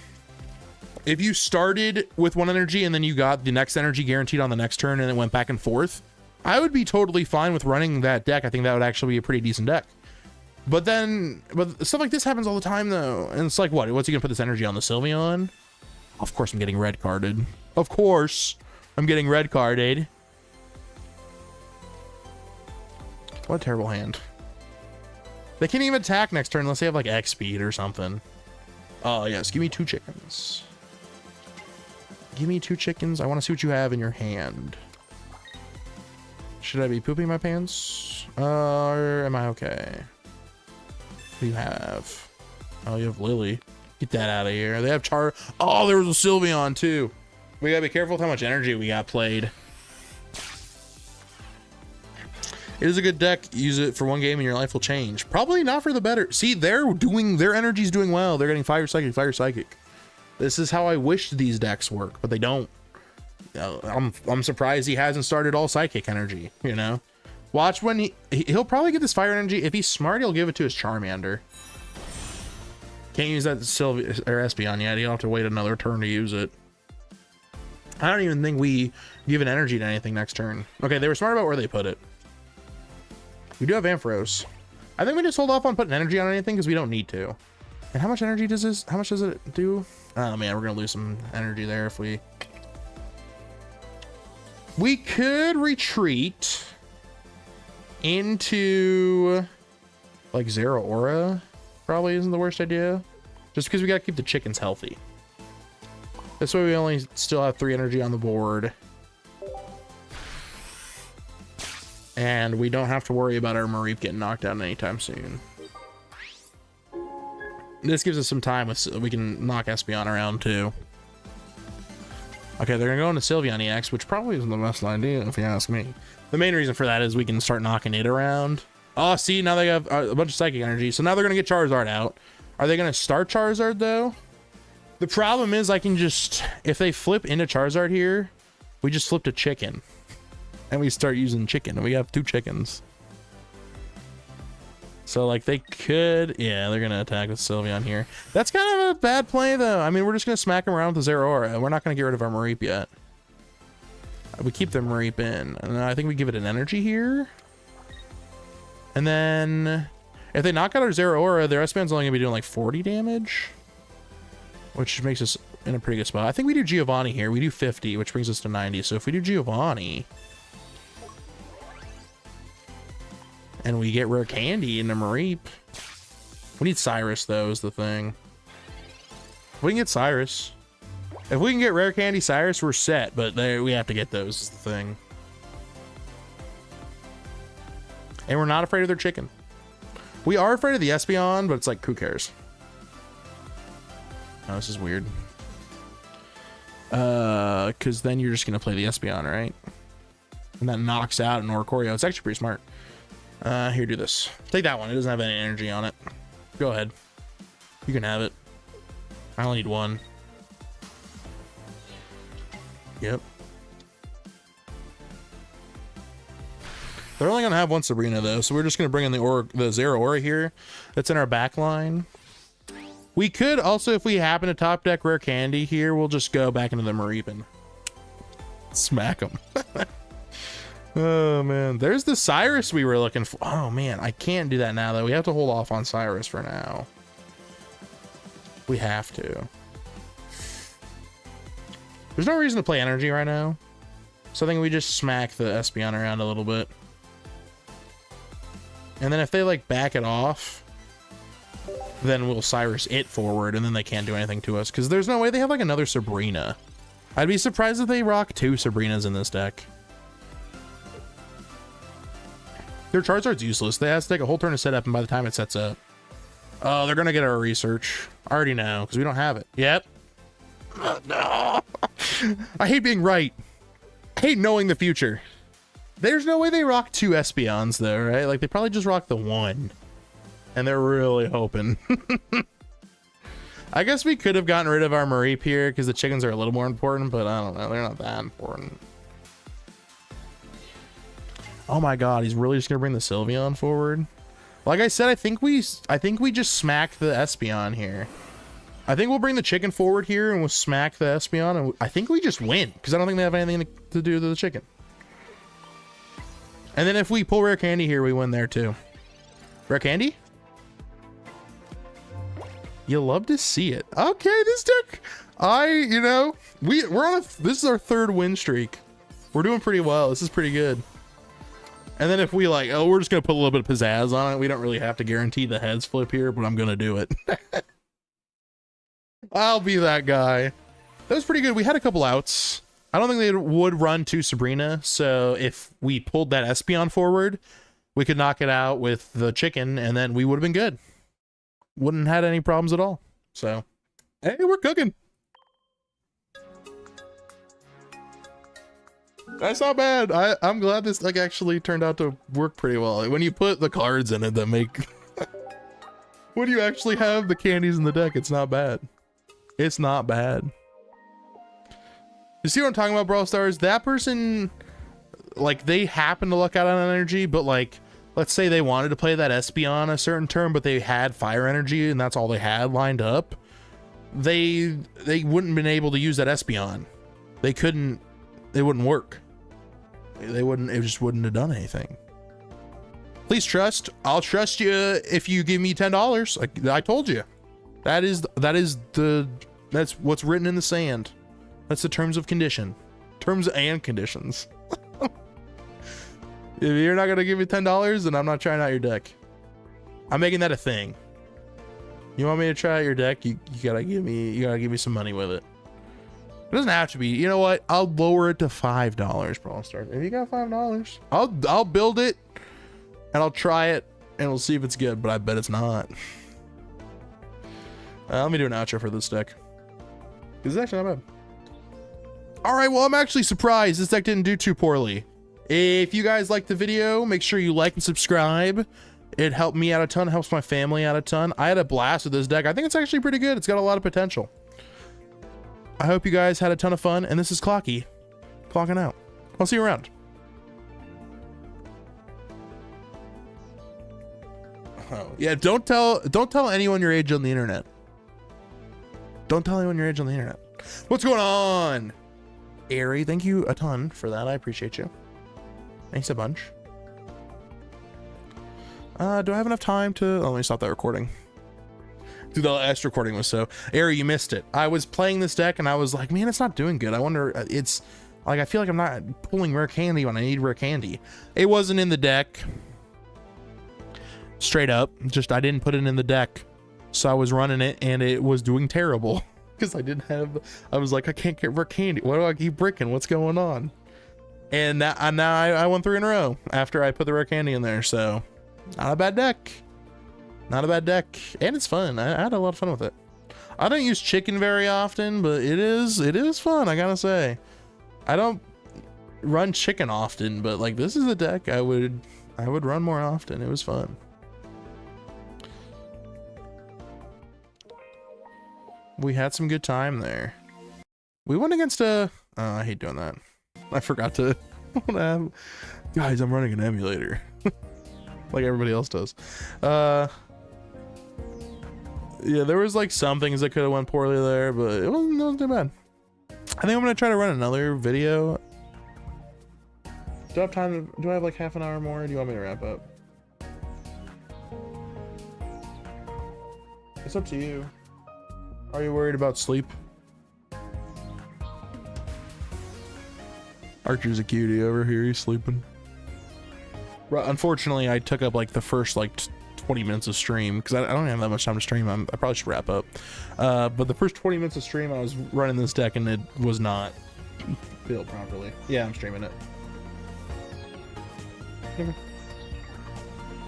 if you started with one energy and then you got the next energy guaranteed on the next turn and it went back and forth, I would be totally fine with running that deck. I think that would actually be a pretty decent deck. But stuff like this happens all the time though. And it's like, what's he gonna put this energy on the Sylveon? Of course I'm getting red carded. Of course I'm getting red carded. What a terrible hand. They can't even attack next turn unless they have like X speed or something. Oh yes, give me 2 chickens. Give me 2 chickens. I want to see what you have in your hand. Should I be pooping my pants? Or am I okay? What do you have? Oh, you have Lily. Get that out of here. They have Oh, there was a Sylveon too. We gotta be careful with how much energy we got played. It is a good deck. Use it for one game and your life will change. Probably not for the better. See, their energy's doing well. They're getting fire psychic, fire psychic. This is how I wish these decks work, but they don't. I'm surprised he hasn't started all psychic energy, you know? Watch when he'll probably get this fire energy. If he's smart, he'll give it to his Charmander. Can't use that Espeon yet. He'll have to wait another turn to use it. I don't even think we give an energy to anything next turn. Okay, they were smart about where they put it. We do have Ampharos. I think we just hold off on putting energy on anything because we don't need to. And how much energy does this? How much does it do? Oh man, we're gonna lose some energy there if we. We could retreat into like Zero Aura. Probably isn't the worst idea. Just because we gotta keep the chickens healthy. This way we only still have 3 energy on the board. And we don't have to worry about our Mareep getting knocked out anytime soon. This gives us some time with, we can knock Espeon around too. Okay, they're gonna go into Sylveon EX, which probably isn't the best idea if you ask me. The main reason for that is we can start knocking it around. Oh, see, now they have a bunch of Psychic Energy. So now they're gonna get Charizard out. Are they gonna start Charizard though? The problem is I can just, if they flip into Charizard here, we just flipped a chicken. And we start using chicken, and we have 2 chickens. So like they could, yeah, they're gonna attack with Sylveon here. That's kind of a bad play though. I mean, we're just gonna smack them around with the Zero Aura. We're not gonna get rid of our Mareep yet. We keep the Mareep in, and I think we give it an energy here. And then if they knock out our Zero Aura, their Espeon's only gonna be doing like 40 damage. Which makes us in a pretty good spot. I think we do Giovanni here. We do 50, which brings us to 90. So if we do Giovanni and we get Rare Candy in the Mareep, we need Cyrus though is the thing. We can get Cyrus. If we can get Rare Candy Cyrus, we're set, but we have to get those is the thing. And we're not afraid of their chicken. We are afraid of the Espeon, but it's like, who cares? Oh, this is weird. Because then you're just going to play the Espeon, right? And that knocks out an Oricorio. It's actually pretty smart. Here, do this. Take that one. It doesn't have any energy on it. Go ahead. You can have it. I only need 1. Yep. They're only going to have 1 Sabrina, though, so we're just going to bring in the Zero Aura here. That's in our back line. We could also, if we happen to top deck Rare Candy here, we'll just go back into the Mareep and smack them. Oh, man. There's the Cyrus we were looking for. Oh, man. I can't do that now, though. We have to hold off on Cyrus for now. We have to. There's no reason to play energy right now. So I think we just smack the Espeon around a little bit. And then if they, like, back it off, then we'll Cyrus it forward, and then they can't do anything to us, because there's no way they have like another Sabrina. I'd be surprised if they rock 2 Sabrinas in this deck. Their Charizard's useless. They have to take a whole turn to set up, and by the time it sets up, oh, they're gonna get our research. I already know, because we don't have it. Yep. No. I hate being right. I hate knowing the future. There's no way they rock 2 Espeons though, right? Like they probably just rock the 1. And they're really hoping. I guess we could have gotten rid of our Mareep here because the chickens are a little more important, but I don't know. They're not that important. Oh my god, he's really just gonna bring the Sylveon forward. Like I said, I think we just smacked the Espeon here. I think we'll bring the chicken forward here and we'll smack the Espeon, and I think we just win because I don't think they have anything to do with the chicken. And then if we pull Rare Candy here, we win there too. Rare Candy? You love to see it. Okay, this deck, you know, we're on this is our 3rd win streak. We're doing pretty well. This is pretty good. And then if we like, oh, we're just gonna put a little bit of pizzazz on it. We don't really have to guarantee the heads flip here, but I'm gonna do it. I'll be that guy. That was pretty good. We had a couple outs. I don't think they would run to Sabrina, so if we pulled that Espeon forward, we could knock it out with the chicken, and then we would have been good. Wouldn't have had any problems at all. So, hey, we're cooking. That's not bad. I'm glad this like actually turned out to work pretty well. When you put the cards in it that make when you actually have the candies in the deck, it's not bad. It's not bad. You see what I'm talking about, Brawl Stars? That person, like, they happen to luck out on energy, but like, let's say they wanted to play that Espeon a certain turn, but they had fire energy and that's all they had lined up. They wouldn't have been able to use that Espeon. they couldn't, they wouldn't work. They wouldn't, it just wouldn't have done anything. Please trust. I'll trust you if you give me $10. I told you. That's what's written in the sand. That's the terms of condition. Terms and conditions. If you're not gonna give me $10, then I'm not trying out your deck. I'm making that a thing. You want me to try out your deck? You gotta give me some money with it. It doesn't have to be. You know what? I'll lower it to $5 per All-Star. If you got $5, I'll build it and I'll try it and we'll see if it's good, but I bet it's not. Let me do an outro for this deck. This is actually not bad. All right, well, I'm actually surprised this deck didn't do too poorly. If you guys liked the video, make sure you like and subscribe. It helped me out a ton, helps my family out a ton. I had a blast with this deck. I think it's actually pretty good. It's got a lot of potential. I hope you guys had a ton of fun, and this is Clocky, clocking out. I'll see you around. Oh, yeah, don't tell anyone your age on the internet. Don't tell anyone your age on the internet. What's going on? Airy, thank you a ton for that. I appreciate you. Thanks a bunch. Do I have enough time to... Oh, let me stop that recording. Dude, the last recording was so... Airy, you missed it. I was playing this deck and I was like, man, it's not doing good. I wonder... It's... Like, I feel like I'm not pulling rare candy when I need rare candy. It wasn't in the deck. Straight up. Just, I didn't put it in the deck. So I was running it and it was doing terrible. Because I didn't have... I was like, I can't get rare candy. Why do I keep bricking? What's going on? And now I won 3 in a row after I put the rare candy in there. So, not a bad deck. Not a bad deck. And it's fun. I had a lot of fun with it. I don't use chicken very often, but it is fun, I gotta say. I don't run chicken often, but like this is a deck I would run more often. It was fun. We had some good time there. We went against a... Oh, I hate doing that. I forgot to... Guys, I'm running an emulator. Like everybody else does. Yeah, there was like some things that could have went poorly there, but it wasn't too bad. I think I'm gonna try to run another video. Do I have time? Do I have like half an hour more? Or do you want me to wrap up? It's up to you. Are you worried about sleep? Archer's a cutie over here. He's sleeping. Unfortunately, I took up like the first like 20 minutes of stream because I don't have that much time to stream. I probably should wrap up. But the first 20 minutes of stream, I was running this deck and it was not built properly. Yeah, I'm streaming it. Okay.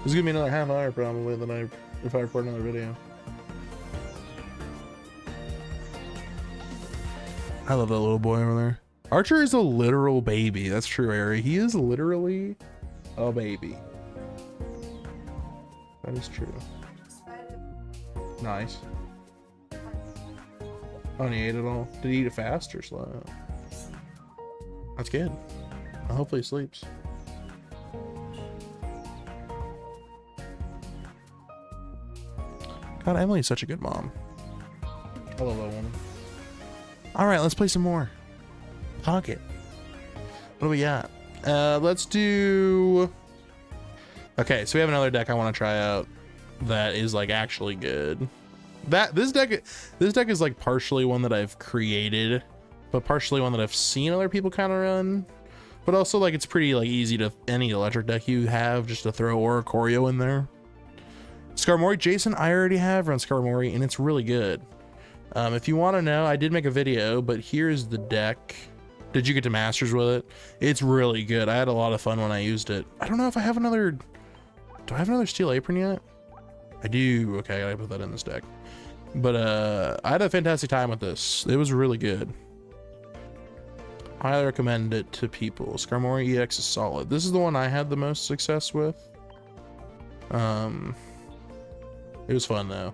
It's gonna be another half hour probably if I record another video. I love that little boy over there. Archer is a literal baby. That's true, Ari. He is literally a baby. That is true. Nice. Oh, and he ate it all. Did he eat it fast or slow? That's good. Well, hopefully he sleeps. God, Emily's such a good mom. I love that woman. All right, let's play some more. Pocket. What do we got? Let's do... Okay, so we have another deck I want to try out that is like actually good. This deck is like partially one that I've created, but partially one that I've seen other people kind of run. But also like it's pretty like easy to any electric deck you have just to throw Oricorio in there. Skarmory Jason, I already have run Skarmory and it's really good. If you want to know, I did make a video, but here's the deck. Did you get to Masters with it? It's really good. I had a lot of fun when I used it. I don't know if I have another... Do I have another Steel Apron yet? I do. Okay, I gotta put that in this deck. But I had a fantastic time with this. It was really good. I highly recommend it to people. Skarmory EX is solid. This is the one I had the most success with. It was fun though.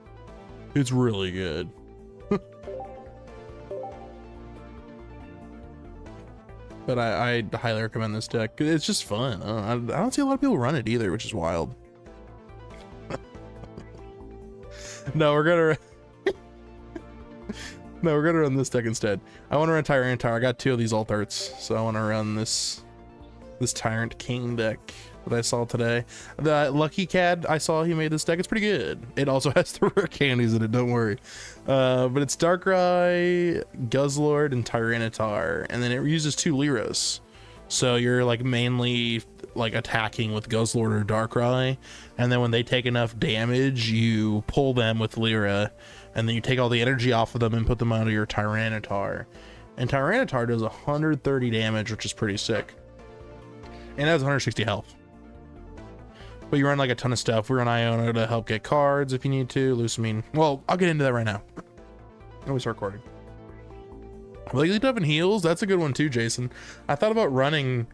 It's really good. But I highly recommend this deck. It's just fun. I don't see a lot of people run it either, which is wild. No, we're gonna... No, we're gonna run this deck instead. I want to run Tyranitar. I got 2 of these alt arts, so I want to run this Tyrant King deck that I saw today. The Lucky Cad I saw, he made this deck. It's pretty good. It also has the rare candies in it, don't worry. But it's Darkrai, Guzzlord, and Tyranitar, and then it uses 2 Lyras. So you're like mainly like attacking with Guzzlord or Darkrai, and then when they take enough damage, you pull them with Lyra, and then you take all the energy off of them and put them onto your Tyranitar. And Tyranitar does 130 damage, which is pretty sick. And it has 160 health. But you run like a ton of stuff. We run Iona to help get cards if you need to. Lusamine. Well, I'll get into that right now. Let me start recording. Legally Up and Heals, that's a good one too, Jason. I thought about running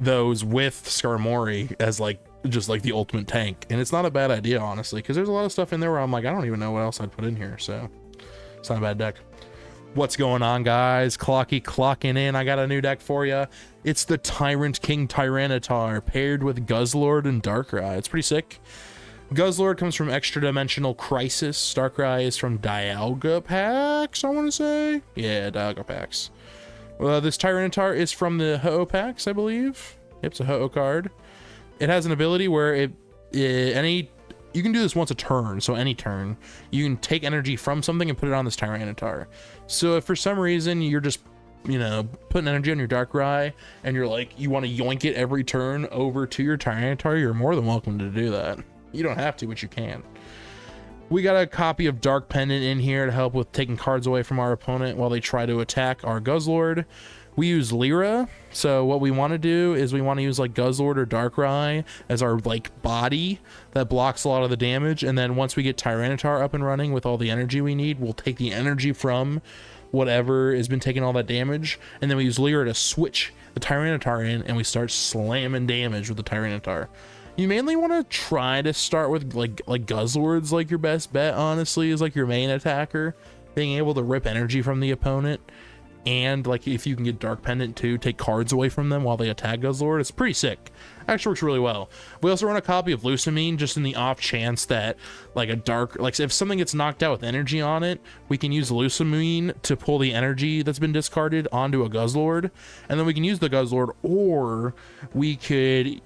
those with Skarmory as like just like the ultimate tank, and it's not a bad idea, honestly, because there's a lot of stuff in there where I'm like, I don't even know what else I'd put in here, so it's not a bad deck. What's going on, guys? Clocky clocking in. I got a new deck for you. It's the Tyrant King Tyranitar paired with Guzzlord and Darkrai. It's pretty sick. Guzzlord comes from Extra Dimensional Crisis. Darkrai is from Dialga Packs, I want to say. Yeah, Dialga Packs. This Tyranitar is from the Ho-Oh Packs, I believe. Yep, it's a Ho-Oh card. It has an ability where you can do this once a turn, so any turn. You can take energy from something and put it on this Tyranitar. So if for some reason you're just, you know, putting energy on your Darkrai, and you're like, you want to yoink it every turn over to your Tyranitar, you're more than welcome to do that. You don't have to, but you can. We got a copy of Dark Pendant in here to help with taking cards away from our opponent while they try to attack our Guzzlord. We use Lyra, so what we want to do is we want to use like Guzzlord or Darkrai as our like body that blocks a lot of the damage, and then once we get Tyranitar up and running with all the energy we need, we'll take the energy from whatever has been taking all that damage, and then we use Lyra to switch the Tyranitar in, and we start slamming damage with the Tyranitar. You mainly want to try to start with like Guzzlord's like your best bet, honestly, is like your main attacker, being able to rip energy from the opponent. And like if you can get Dark Pendant too, take cards away from them while they attack Guzzlord, it's pretty sick. Actually works really well. We also run a copy of Lusamine just in the off chance that like if something gets knocked out with energy on it, we can use Lusamine to pull the energy that's been discarded onto a Guzzlord, and then we can use the Guzzlord, or we could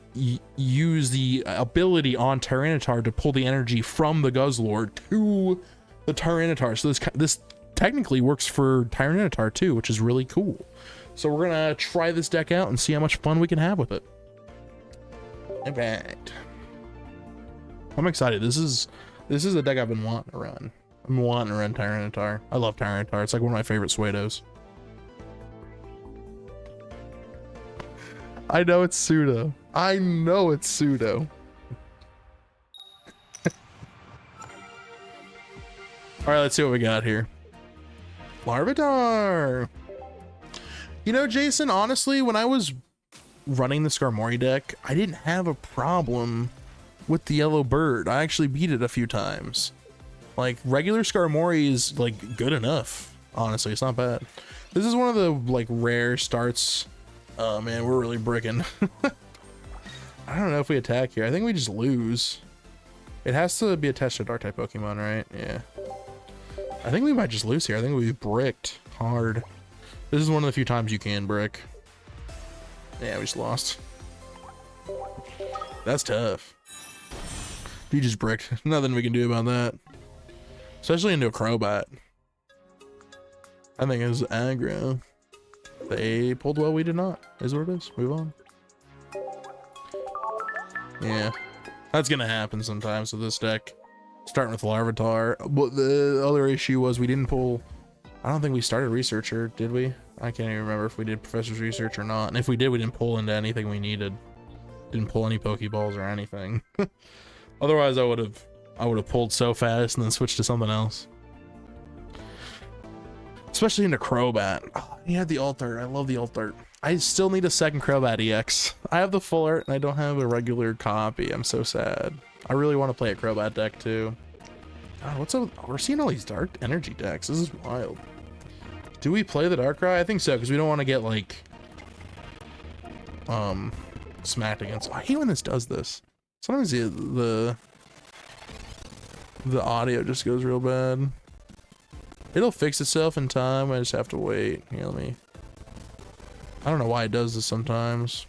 use the ability on Tyranitar to pull the energy from the Guzzlord to the Tyranitar. So this technically works for Tyranitar too, which is really cool. So we're gonna try this deck out and see how much fun we can have with it. All right, I'm excited. This is a deck I've been wanting to run. I'm wanting to run Tyranitar. I love Tyranitar. It's like one of my favorite Suedos. I know it's pseudo. I know it's pseudo. All right, let's see what we got here. Larvitar. You know, Jason, honestly, when I was running the Skarmory deck, I didn't have a problem with the yellow bird. I actually beat it a few times. Like, regular Skarmory is like good enough. Honestly, it's not bad. This is one of the like rare starts. Oh man, we're really bricking. I don't know if we attack here. I think we just lose. It has to be attached to dark type Pokemon, right? Yeah. I think we might just lose here. I think we bricked hard. This is one of the few times you can brick. Yeah, we just lost. That's tough. You just bricked. Nothing we can do about that. Especially into a Crobat. I think it was aggro. They pulled well, we did not. Is what it is. Move on. Yeah. That's gonna happen sometimes with this deck. Starting with Larvitar. But the other issue was we didn't pull... I don't think we started Researcher, did we? I can't even remember if we did Professor's Research or not. And if we did, we didn't pull into anything we needed. Didn't pull any Pokeballs or anything. Otherwise, I would have pulled so fast and then switched to something else. Especially into Crobat. Oh, he had the alt art. I love the alt art. I still need a second Crobat EX. I have the full art and I don't have a regular copy. I'm so sad. I really want to play a Crobat deck too. God, what's up? We're seeing all these dark energy decks. This is wild. Do we play the Darkrai? I think so, because we don't want to get like smacked against. I hate when this does this. Sometimes the audio just goes real bad. It'll fix itself in time. I just have to wait. Here, let me. I don't know why it does this sometimes.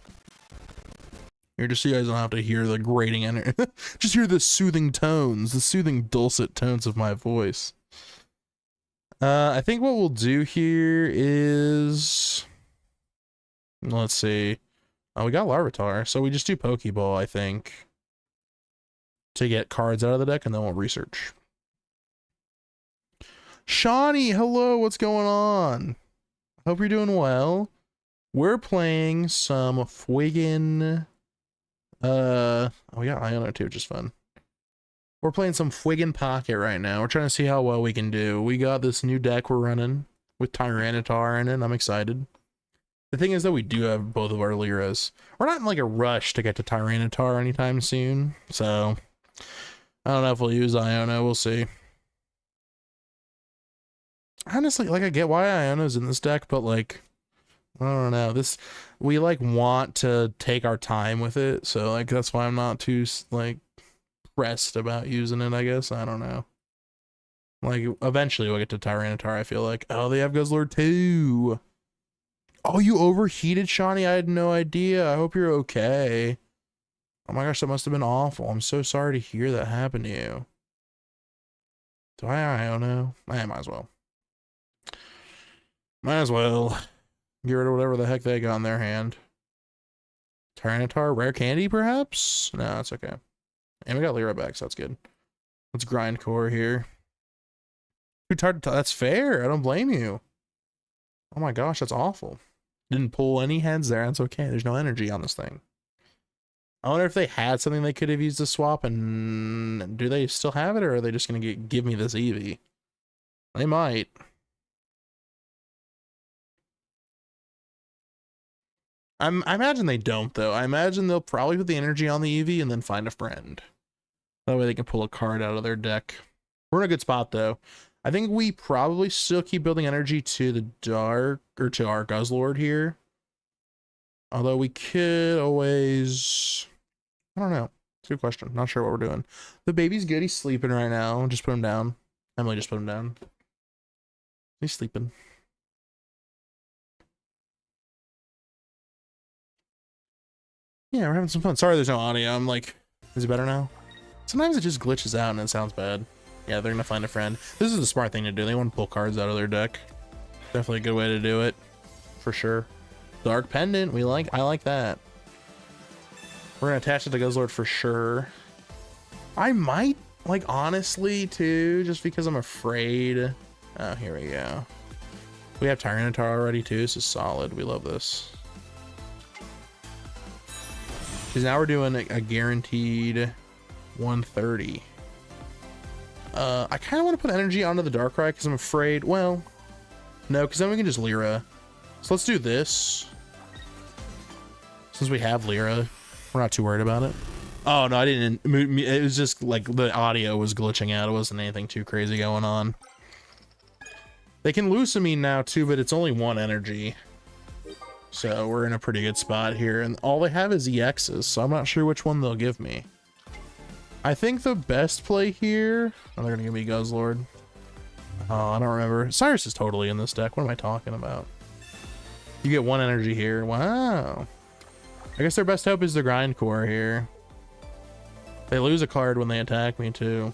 Here, just so you guys don't have to hear the grating energy. Just hear the soothing tones, the soothing dulcet tones of my voice. I think what we'll do here is, let's see. Oh, we got Larvitar, so we just do Pokeball, I think, to get cards out of the deck, and then we'll research. Shawnee, hello, what's going on? Hope you're doing well. We're playing some Fuigan. Oh, we got Iono too, which is fun. We're playing some Fuigan Pocket right now. We're trying to see how well we can do. We got this new deck we're running with Tyranitar in it. I'm excited. The thing is that we do have both of our Lyras. We're not in like a rush to get to Tyranitar anytime soon, so I don't know if we'll use Iono. We'll see. Honestly, like, I get why Iono's in this deck, but like, I don't know. We like want to take our time with it, so like that's why I'm not too like pressed about using it, I guess. I don't know. Like, eventually we'll get to Tyranitar, I feel like. Oh, they have Guzzlord too. Oh, you overheated, Shawnee? I had no idea. I hope you're okay. Oh my gosh, that must have been awful. I'm so sorry to hear that happen to you. Do I don't know. I might as well. Might as well. Get rid of whatever the heck they got in their hand. Tyranitar, rare candy, perhaps? No, that's okay. And we got Lyra back, so that's good. Let's grind core here. Too tired to that's fair. I don't blame you. Oh my gosh, that's awful. Didn't pull any heads there. That's okay. There's no energy on this thing. I wonder if they had something they could have used to swap, and do they still have it, or are they just going to give me this Eevee? They might. I imagine they don't, though. I imagine they'll probably put the energy on the Eevee and then find a friend. That way they can pull a card out of their deck. We're in a good spot, though. I think we probably still keep building energy to the dark, or to our Guzzlord here. Although we could always, I don't know. It's a good question. Not sure what we're doing. The baby's good. He's sleeping right now. Just put him down. Emily just put him down. He's sleeping. Yeah, we're having some fun. Sorry there's no audio. I'm like, is it better now? Sometimes it just glitches out and it sounds bad. Yeah, they're gonna find a friend. This is the smart thing to do. They want to pull cards out of their deck. Definitely a good way to do it. For sure. Dark Pendant. I like that. We're gonna attach it to Guzzlord for sure. I might, like, honestly, too, just because I'm afraid. Oh, here we go. We have Tyranitar already, too. This is solid. We love this. Because now we're doing a guaranteed 130. I kind of want to put energy onto the Darkrai because I'm afraid, well, no, because then we can just Lyra. So let's do this. Since we have Lyra, we're not too worried about it. Oh, no, I didn't. It was just like the audio was glitching out. It wasn't anything too crazy going on. They can Lusamine now too, but it's only one energy. So we're in a pretty good spot here, and all they have is EXs, so I'm not sure which one they'll give me. I think the best play here, oh, they're gonna give me Guzzlord. Oh, I don't remember. Cyrus is totally in this deck. What am I talking about? You get one energy here. Wow. I guess their best hope is the grind core here. They lose a card when they attack me too.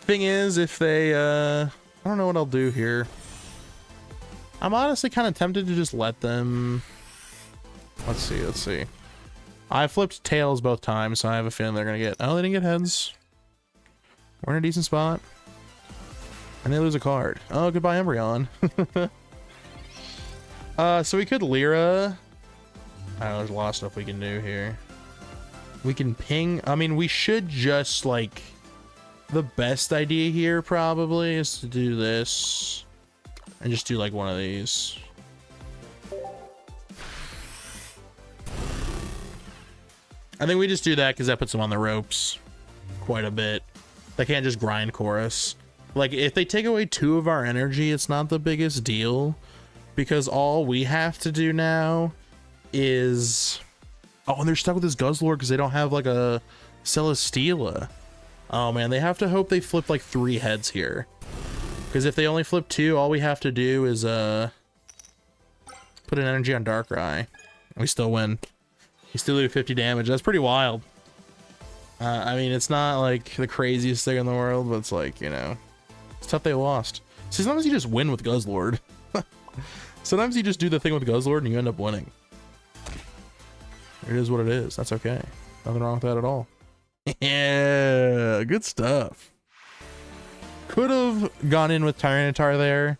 Thing is, if they, I don't know what I'll do here. I'm honestly kind of tempted to just let them. Let's see. I flipped tails both times, so I have a feeling they're gonna get. Oh, they didn't get heads. We're in a decent spot. And they lose a card. Oh, goodbye, Embryon. So we could Lyra. I don't know, there's a lot of stuff we can do here. We can ping. I mean, we should just, like, the best idea here probably is to do this. And just do like one of these. I think we just do that because that puts them on the ropes quite a bit. They can't just grind chorus. Like, if they take away 2 of our energy, it's not the biggest deal. Because all we have to do now is... Oh, and they're stuck with this Guzzlord because they don't have like a Celesteela. Oh man, they have to hope they flip like 3 heads here. Because if they only flip 2, all we have to do is put an energy on Darkrai. We still win. We still do 50 damage. That's pretty wild. I mean, it's not like the craziest thing in the world, but it's like, you know, it's tough they lost. See, sometimes you just win with Guzzlord. Sometimes you just do the thing with Guzzlord and you end up winning. It is what it is. That's okay. Nothing wrong with that at all. Yeah, good stuff. Could have gone in with Tyranitar there.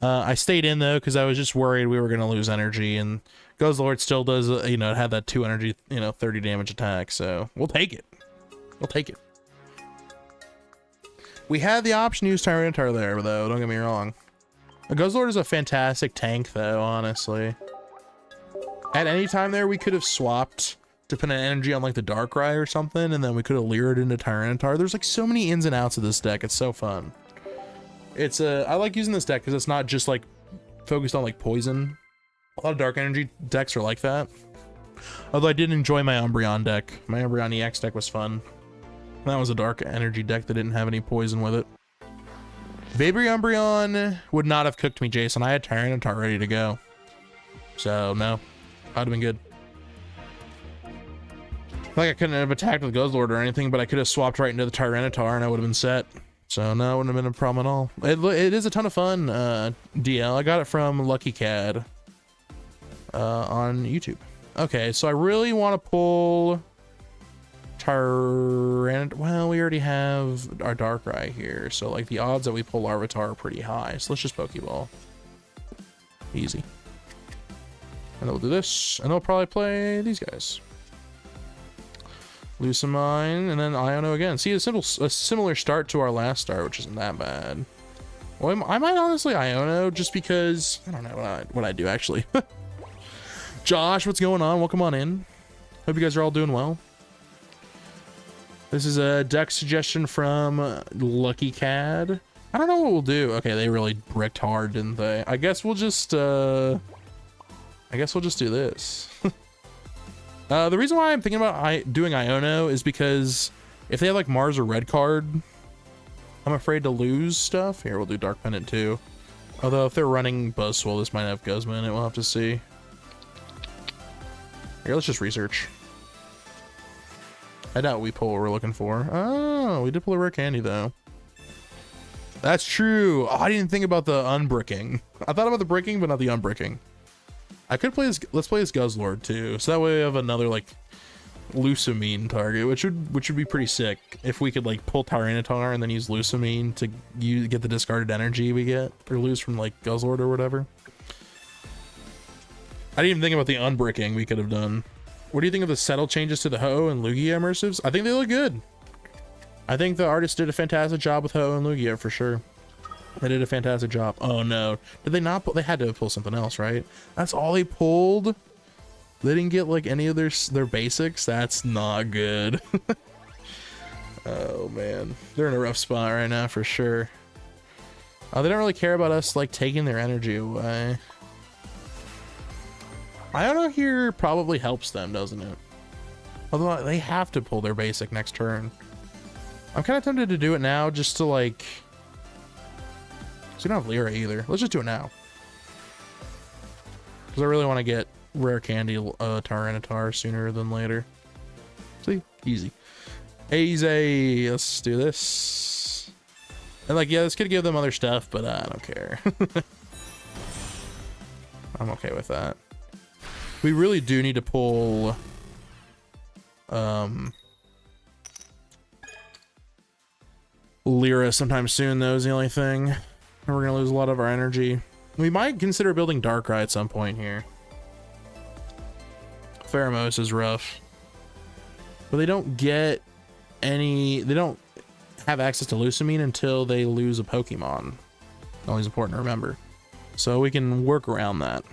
I stayed in though because I was just worried we were going to lose energy, and Guzzlord still does, you know, it had that 2 energy, you know, 30 damage attack, so we'll take it. We'll take it. We had the option to use Tyranitar there though, don't get me wrong. A Guzzlord is a fantastic tank though, honestly. At any time there, we could have swapped to put an energy on like the Darkrai or something, and then we could have lured into Tyranitar. There's like so many ins and outs of this deck. It's so fun. It's I like using this deck because it's not just like focused on like poison. A lot of dark energy decks are like that. Although I did enjoy my Umbreon deck. My Umbreon EX deck was fun. That was a dark energy deck that didn't have any poison with it. Baby Umbreon would not have cooked me, Jason. I had Tyranitar ready to go. So no, I'd have been good. Like I couldn't have attacked with Guzzlord or anything, but I could have swapped right into the Tyranitar and I would have been set. So no, it wouldn't have been a problem at all. It is a ton of fun, DL. I got it from Lucky Cad on YouTube. Okay, so I really want to pull Tyranitar. Well, we already have our Darkrai here, so like the odds that we pull Larvitar are pretty high. So let's just Pokeball. Easy. And then we'll do this, and they'll probably play these guys. Lucamine, and then Iono again. See, a similar start to our last start, which isn't that bad. Well, I might honestly Iono just because I don't know what I do actually. Josh, what's going on? Welcome on in. Hope you guys are all doing well. This is a deck suggestion from Lucky Cad. I don't know what we'll do. Okay, they really bricked hard, didn't they? I guess we'll just do this. The reason why I'm thinking about doing Iono is because if they have like Mars or Red card, I'm afraid to lose stuff. Here, we'll do Dark Pendant too. Although if they're running Buzzswole, this might have Guzma in it. We'll have to see. Here, let's just research. I doubt we pull what we're looking for. Oh, we did pull a rare candy though. That's true. Oh, I didn't think about the unbricking. I thought about the bricking, but not the unbricking. I could play this. Let's play this Guzzlord too, so that way we have another like Lucamine target, which would be pretty sick if we could like pull Tyranitar and then use Lucamine to get the discarded energy we get or lose from like Guzzlord or whatever. I didn't even think about the unbricking we could have done. What do you think of the settle changes to the Ho and Lugia immersives? I think they look good. I think the artist did a fantastic job with Ho and Lugia for sure. They did a fantastic job. Oh no, did they not pull? They had to pull something else, right? That's all they pulled. They didn't get like any of their basics. That's not good. Oh man, they're in a rough spot right now for sure. They don't really care about us like taking their energy away. Iono here probably helps them, doesn't it? Although they have to pull their basic next turn. I'm kind of tempted to do it now just to like. So we don't have Lyra either. Let's just do it now. Because I really want to get rare candy Tyranitar sooner than later. See? Easy. Easy. Let's do this. And like, yeah, this could give them other stuff, but I don't care. I'm okay with that. We really do need to pull Lyra sometime soon, though, is the only thing. And we're gonna lose a lot of our energy. We might consider building Darkrai at some point here. Pheromos is rough. But they don't get any... They don't have access to Lucamine until they lose a Pokemon. Always important to remember. So we can work around that.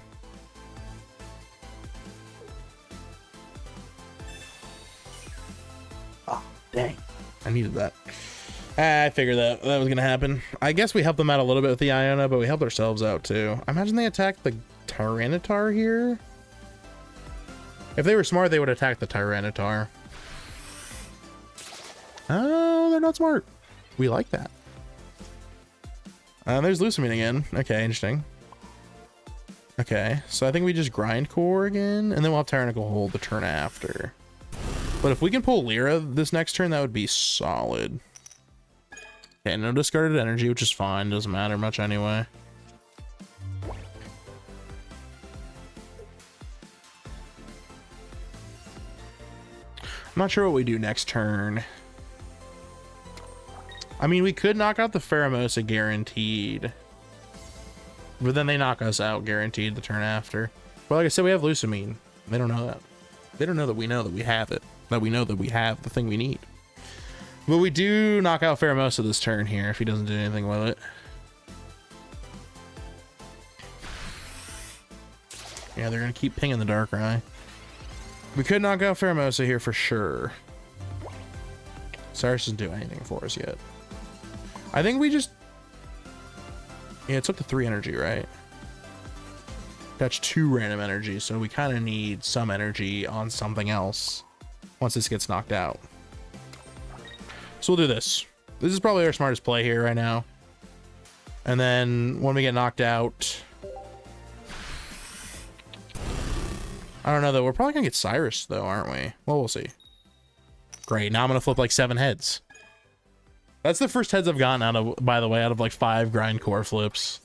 Oh, dang. I needed that. I figured that was gonna happen. I guess we helped them out a little bit with the Iono, but we helped ourselves out too. I imagine they attacked the Tyranitar here. If they were smart, they would attack the Tyranitar. Oh, they're not smart. We like that. There's Lusamine again. Okay, interesting. Okay, so I think we just grind core again, and then we'll have Tyrannical Hold the turn after. But if we can pull Lyra this next turn, that would be solid. Okay, no discarded energy, which is fine. Doesn't matter much anyway. I'm not sure what we do next turn. I mean, we could knock out the Pheromosa guaranteed. But then they knock us out guaranteed the turn after. But like I said, we have Lusamine. They don't know that. They don't know that we know that we have it. That we know that we have the thing we need. But we do knock out Pheromosa this turn here if he doesn't do anything with it. Yeah, they're going to keep pinging the Darkrai. We could knock out Pheromosa here for sure. Cyrus doesn't do anything for us yet. I think we just... Yeah, it's up to 3 energy, right? That's 2 random energy, so we kind of need some energy on something else once this gets knocked out. So we'll do this. This is probably our smartest play here right now. And then when we get knocked out... I don't know, though. We're probably going to get Cyrus, though, aren't we? Well, we'll see. Great. Now I'm going to flip like 7 heads. That's the first heads I've gotten out of, by the way, out of like 5 grind core flips.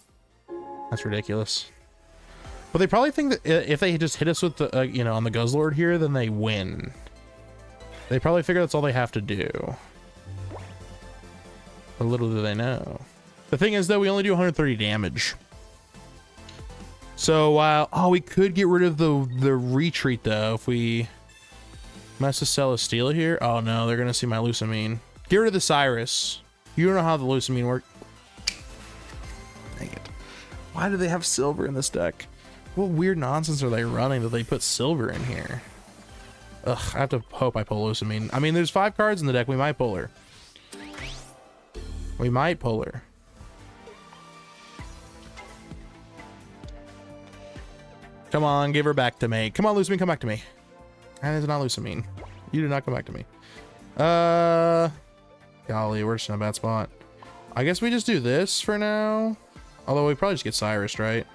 That's ridiculous. But they probably think that if they just hit us with the, you know, on the Guzzlord here, then they win. They probably figure that's all they have to do. But little do they know. The thing is, though, we only do 130 damage. So while, oh, we could get rid of the retreat, though, if we mess with Celesteela here. Oh, no, they're going to see my Lusamine. Get rid of the Cyrus. You don't know how the Lusamine works. Dang it. Why do they have silver in this deck? What weird nonsense are they running that they put silver in here? Ugh, I have to hope I pull Lusamine. I mean, there's 5 cards in the deck. We might pull her. We might pull her. Come on, give her back to me. Come on, Lusamine, come back to me. That is not Lusamine. You do not come back to me. Golly, we're just in a bad spot. I guess we just do this for now. Although we probably just get Cyrus, right?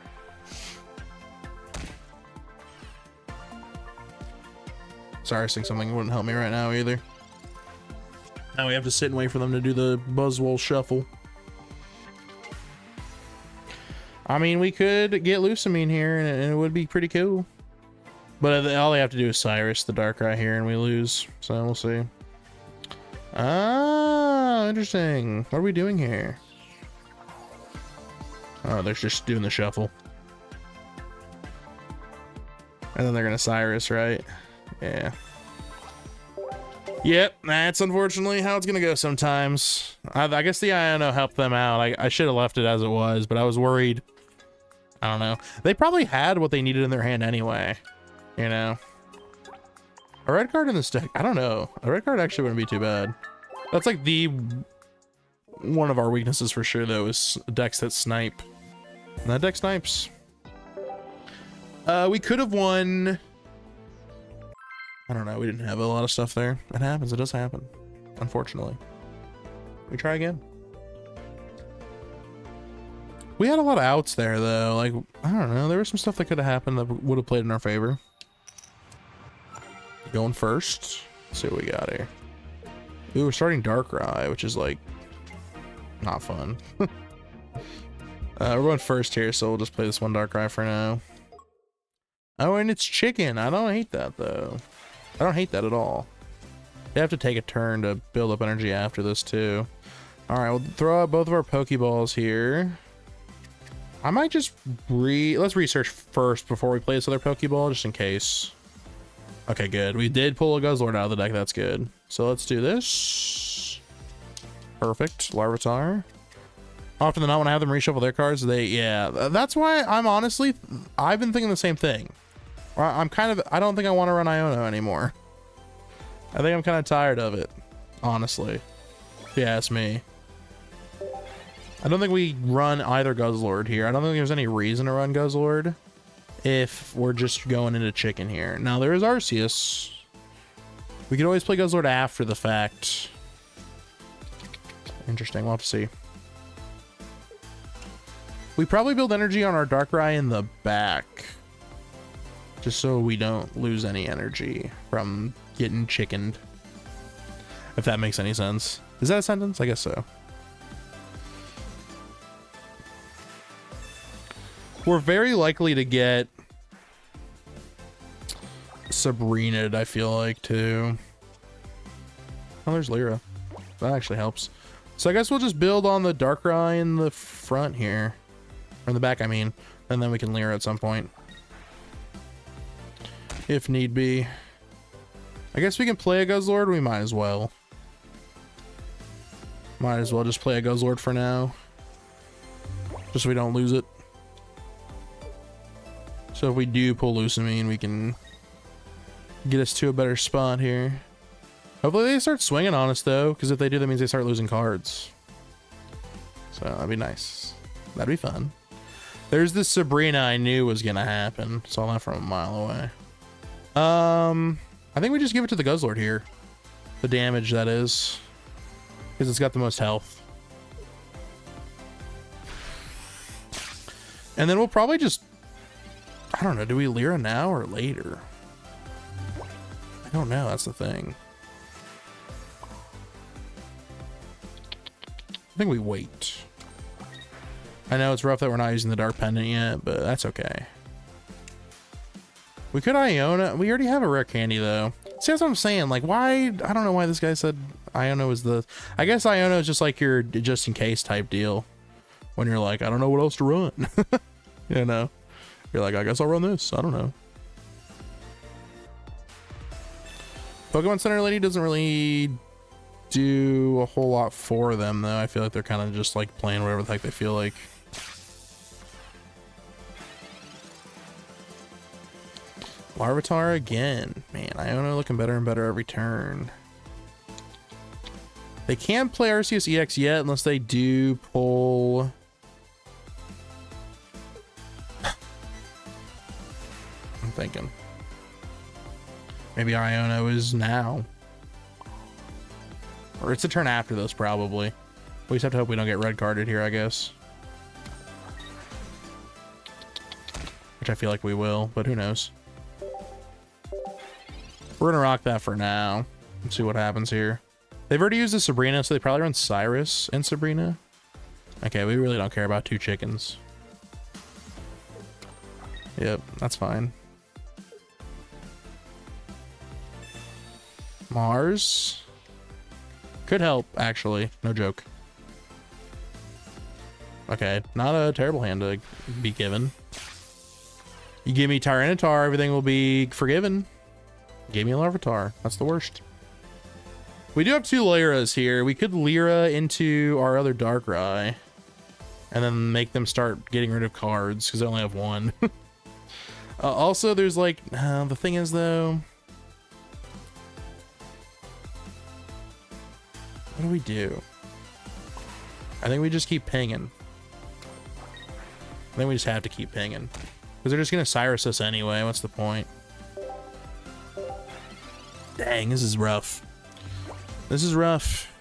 Cyrus thinks something wouldn't help me right now either. Now we have to sit and wait for them to do the Buzzwole shuffle. I mean, we could get Lusamine here and it would be pretty cool. But all they have to do is Cyrus the Darkrai here and we lose. So we'll see. Ah, interesting. What are we doing here? Oh, they're just doing the shuffle. And then they're gonna Cyrus, right? Yeah. Yep, that's unfortunately how it's gonna go sometimes. I guess the Iono helped them out. I should have left it as it was, but I was worried. I don't know. They probably had what they needed in their hand anyway. You know? A red card in this deck, I don't know. A red card actually wouldn't be too bad. That's like one of our weaknesses for sure, though, is decks that snipe. And that deck snipes. We could have won. I don't know. We didn't have a lot of stuff there. It happens. It does happen. Unfortunately. We try again. We had a lot of outs there, though. Like, I don't know. There was some stuff that could have happened that would have played in our favor. Going first. Let's see what we got here. Ooh, we're starting Darkrai, which is like not fun. We're going first here, so we'll just play this one Darkrai for now. Oh, and it's chicken. I don't hate that though. I don't hate that at all. They have to take a turn to build up energy after this too. All right, we'll throw out both of our Pokeballs here. I might just let's research first before we play this other Pokeball, just in case. Okay, good. We did pull a Guzzlord out of the deck. That's good. So let's do this. Perfect. Larvitar. Often than not, when I have them reshuffle their cards, yeah. That's why I've been thinking the same thing. I don't think I want to run Iono anymore. I think I'm kind of tired of it, honestly. If you ask me. I don't think we run either Guzzlord here. I don't think there's any reason to run Guzzlord if we're just going into chicken here. Now there is Arceus. We could always play Guzzlord after the fact. Interesting. We'll have to see. We probably build energy on our Darkrai in the back, just so we don't lose any energy from getting chickened. If that makes any sense. Is that a sentence? I guess so. We're very likely to get Sabrina, I feel like, too. Oh, there's Lyra. That actually helps. So I guess we'll just build on the Darkrai in the front here. Or in the back, I mean. And then we can Lyra at some point. If need be. I guess we can play a Guzzlord. We might as well. Might as well just play a Guzzlord for now. Just so we don't lose it. So if we do pull Lusamine, we can get us to a better spot here. Hopefully they start swinging on us, though, because if they do, that means they start losing cards. So that'd be nice. That'd be fun. There's this Sabrina I knew was going to happen. Saw that from a mile away. I think we just give it to the Guzzlord here. The damage, that is. Because it's got the most health. And then we'll probably just... I don't know, do we Lyra now or later? I don't know, that's the thing. I think we wait. I know it's rough that we're not using the Dark Pendant yet, but that's okay. We could Iona. We already have a rare candy, though. See, that's what I'm saying. Like, why? I don't know why this guy said Iona was the... I guess Iona is just like your just-in-case type deal. When you're like, I don't know what else to run. You know? You're like, I guess I'll run this. I don't know. Pokemon Center Lady doesn't really do a whole lot for them, though. I feel like they're kind of just like playing whatever the heck they feel like. Larvitar again. Man, Iona looking better and better every turn. They can't play Arceus EX yet unless they do pull... I'm thinking. Maybe Iona is now. Or it's a turn after this, probably. We just have to hope we don't get red carded here, I guess. Which I feel like we will, but who knows. We're gonna rock that for now. Let's see what happens here. They've already used the Sabrina, so they probably run Cyrus and Sabrina. Okay, we really don't care about two chickens. Yep, that's fine. Mars could help, actually. No joke. Okay, not a terrible hand to be given. You give me Tyranitar, everything will be forgiven. Gave me a Larvitar. That's the worst. We do have two Lyras here. We could Lyra into our other Darkrai and then make them start getting rid of cards because they only have one. Also, there's like, the thing is though, what do we do? I think we just keep pinging. I think we just have to keep pinging because they're just going to Cyrus us anyway. What's the point? Dang, this is rough. This is rough.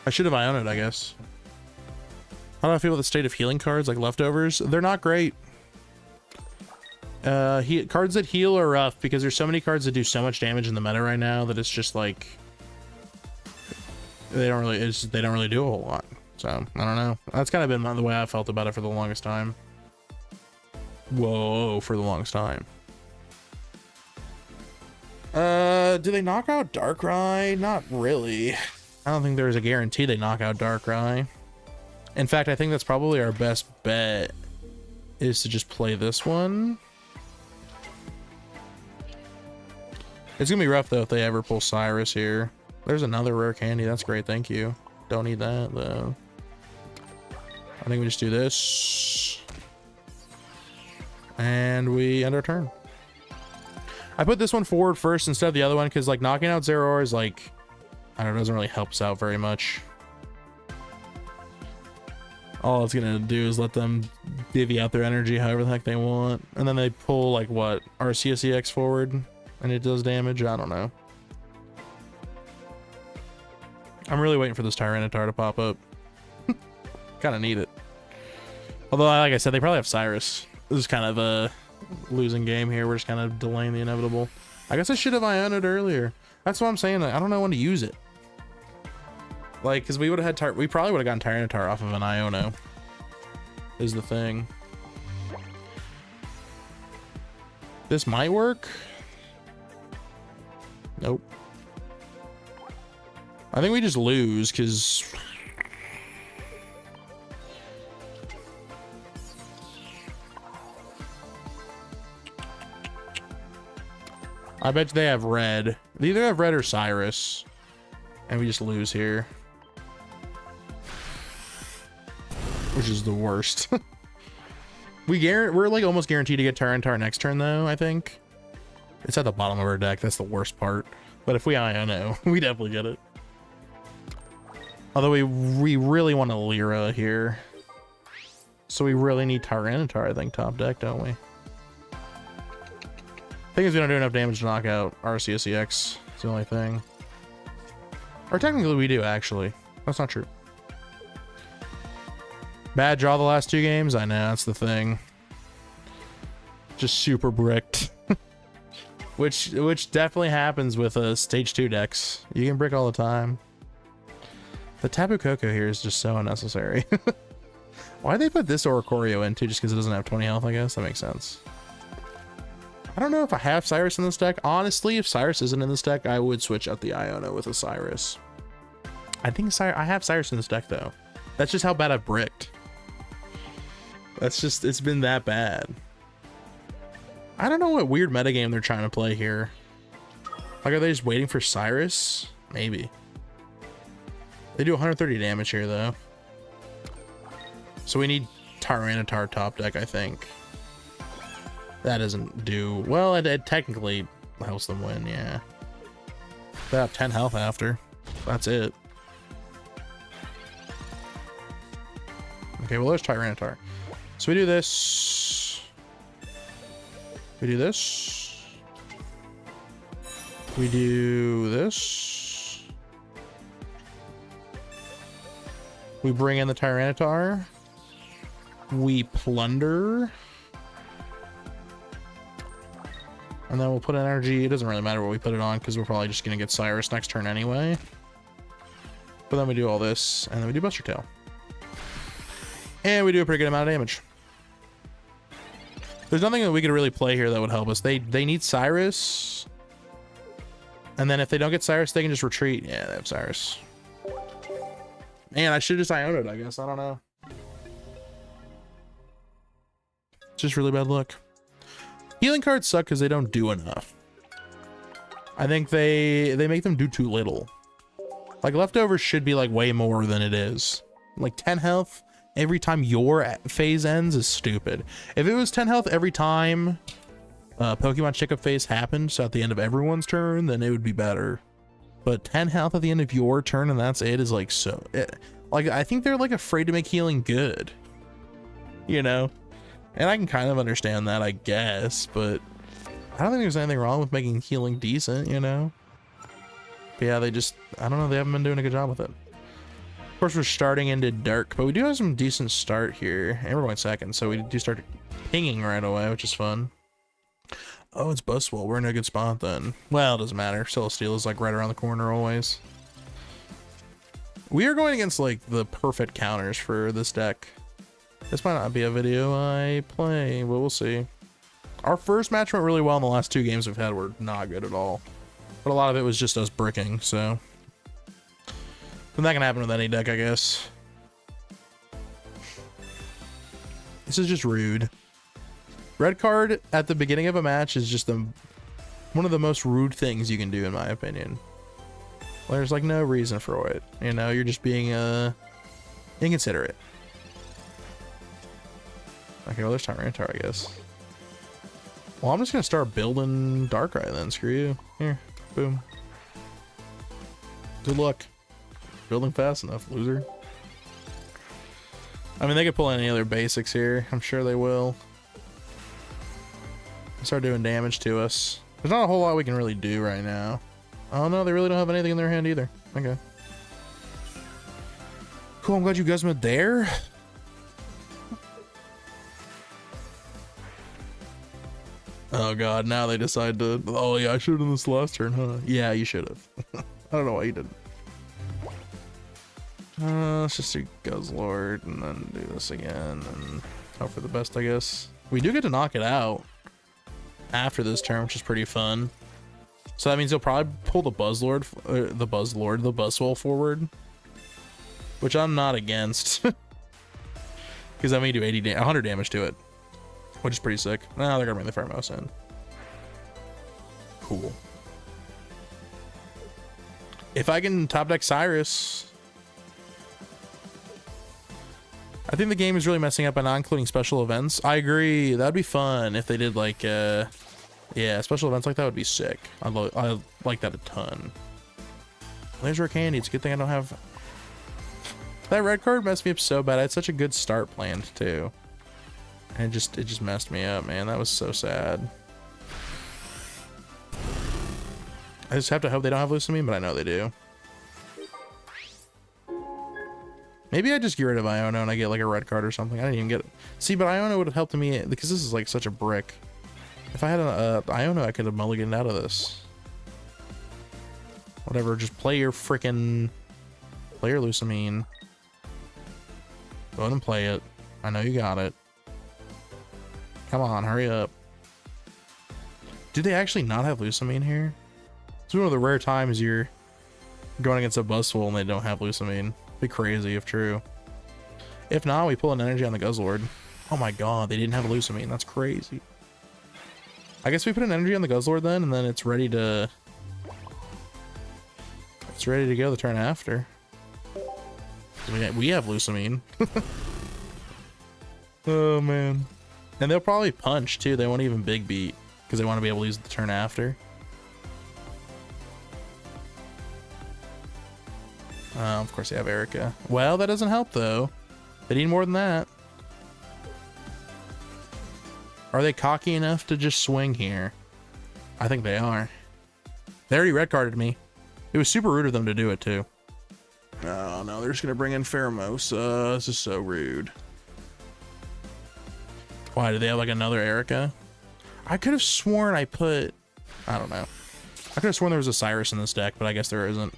I should have Iona'd, I guess. How do I feel about the state of healing cards, like leftovers? They're not great. Cards that heal are rough because there's so many cards that do so much damage in the meta right now that it's just like they don't really do a whole lot. So I don't know. That's kind of been the way I felt about it for the longest time. Whoa, for the longest time. Do they knock out Darkrai? Not really. I don't think there's a guarantee they knock out Darkrai. In fact, I think that's probably our best bet is to just play this one. It's gonna be rough though if they ever pull Cyrus here. There's another rare candy. That's great. Thank you. Don't need that though. I think we just do this. And we end our turn. I put this one forward first instead of the other one because like knocking out Zeraora is like, I don't know, doesn't really help us out very much. All it's gonna do is let them divvy out their energy however the heck they want. And then they pull like what? Arceus EX forward and it does damage? I don't know. I'm really waiting for this Tyranitar to pop up. Kind of need it. Although, like I said, they probably have Cyrus. This is kind of a losing game here. We're just kind of delaying the inevitable. I guess I should have Iona'd earlier. That's what I'm saying. I don't know when to use it. Like, because we would have had we probably would have gotten Tyranitar off of an Iono. Is the thing. This might work. Nope. I think we just lose because I bet they have red. They either have red or Cyrus, and we just lose here, which is the worst. We're like almost guaranteed to get Tyranitar next turn though. I think it's at the bottom of our deck. That's the worst part. But if we Iono, we definitely get it. Although we really want a Lyra here, so we really need Tyranitar. I think top deck, don't we? Thing is, we don't do enough damage to knock out RCSEX. It's the only thing. Or technically we do, actually. That's not true. Bad draw the last 2 games? I know, that's the thing. Just super bricked. which definitely happens with stage 2 decks. You can brick all the time. The Tapu Koko here is just so unnecessary. Why'd they put this Oricorio in too? Just because it doesn't have 20 health, I guess? That makes sense. I don't know if I have Cyrus in this deck. Honestly, if Cyrus isn't in this deck, I would switch out the Iono with a Cyrus. I think I have Cyrus in this deck, though. That's just how bad I've bricked. That's just, it's been that bad. I don't know what weird metagame they're trying to play here. Like, are they just waiting for Cyrus? Maybe. They do 130 damage here, though. So we need Tyranitar top deck, I think. That doesn't do... Well, it technically helps them win, yeah. They have 10 health after. That's it. Okay, well, there's Tyranitar. So we do this. We do this. We do this. We bring in the Tyranitar. We plunder. And then we'll put energy. It doesn't really matter what we put it on because we're probably just going to get Cyrus next turn anyway. But then we do all this, and then we do Buster Tail. And we do a pretty good amount of damage. There's nothing that we could really play here that would help us. They need Cyrus. And then if they don't get Cyrus, they can just retreat. Yeah, they have Cyrus. Man, I should have just Iona'd, I guess. I don't know. It's just really bad luck. Healing cards suck because they don't do enough. I think they make them do too little. Like, leftovers should be like way more than it is. Like 10 health every time your phase ends is stupid. If it was 10 health every time Pokemon Checkup phase happened, so at the end of everyone's turn, then it would be better. But 10 health at the end of your turn and that's it is like so... like, I think they're like afraid to make healing good. You know? And I can kind of understand that, I guess, but I don't think there's anything wrong with making healing decent, you know? But yeah, they just... I don't know, they haven't been doing a good job with it. Of course, we're starting into dark, but we do have some decent start here. And we're going second, so we do start pinging right away, which is fun. Oh, it's Buzzwole. We're in a good spot then. Well, it doesn't matter. Celesteal is like right around the corner always. We are going against like the perfect counters for this deck. This might not be a video I play, but we'll see. Our first match went really well, and the last 2 games we've had were not good at all. But a lot of it was just us bricking, so... And that can happen with any deck, I guess. This is just rude. Red card at the beginning of a match is just one of the most rude things you can do, in my opinion. There's like no reason for it. You know, you're just being inconsiderate. Okay, well, there's Tyranitar, I guess. Well, I'm just gonna start building Darkrai then. Screw you. Here, boom. Good luck. Building fast enough, loser. I mean, they could pull any other basics here. I'm sure they will. Start doing damage to us. There's not a whole lot we can really do right now. Oh no, they really don't have anything in their hand either. Okay. Cool, I'm glad you guys went there. Oh god, now they decide to, oh yeah, I should have done this last turn, huh? Yeah, you should have. I don't know why you didn't. Let's just do Guzzlord and then do this again and hope for the best, I guess. We do get to knock it out after this turn, which is pretty fun. So that means he'll probably pull the Buzzlord, the Buzzwole forward, which I'm not against. Because that may do 100 damage to it, which is pretty sick. Now they're gonna bring the Pheromos in. Cool. If I can top deck Cyrus, I think the game is really messing up by not including special events. I agree. That'd be fun if they did like, yeah, special events like that would be sick. I like that a ton. There's rare candy. It's a good thing I don't have. That red card messed me up so bad. I had such a good start planned too, and it just messed me up, man. That was so sad. I just have to hope they don't have Lucamine, but I know they do. Maybe I just get rid of Iono and I get like a red card or something. I didn't even get it. See, but Iono would have helped me because this is like such a brick. If I had an Iono, I could have mulliganed out of this. Whatever, just play your freaking Lucamine. Go ahead and play it. I know you got it. Come on, hurry up. Do they actually not have Lucamine here? It's one of the rare times you're going against a Buzzwole and they don't have Lucamine. Be crazy if true. If not, we pull an energy on the Guzzlord. Oh my god, they didn't have a Lucamine. That's crazy. I guess we put an energy on the Guzzlord then, and then it's ready to... It's ready to go the turn after. We have Lucamine. Oh man. And they'll probably punch too. They won't even big beat because they want to be able to use the turn after. Of course they have Erica. Well, that doesn't help though. They need more than that. Are they cocky enough to just swing here? I think they are. They already red carded me. It was super rude of them to do it too. Oh no, they're just gonna bring in Pheromos. This is so rude. Why, do they have like another Erica? I could have sworn I put... I don't know. I could have sworn there was a Cyrus in this deck, but I guess there isn't.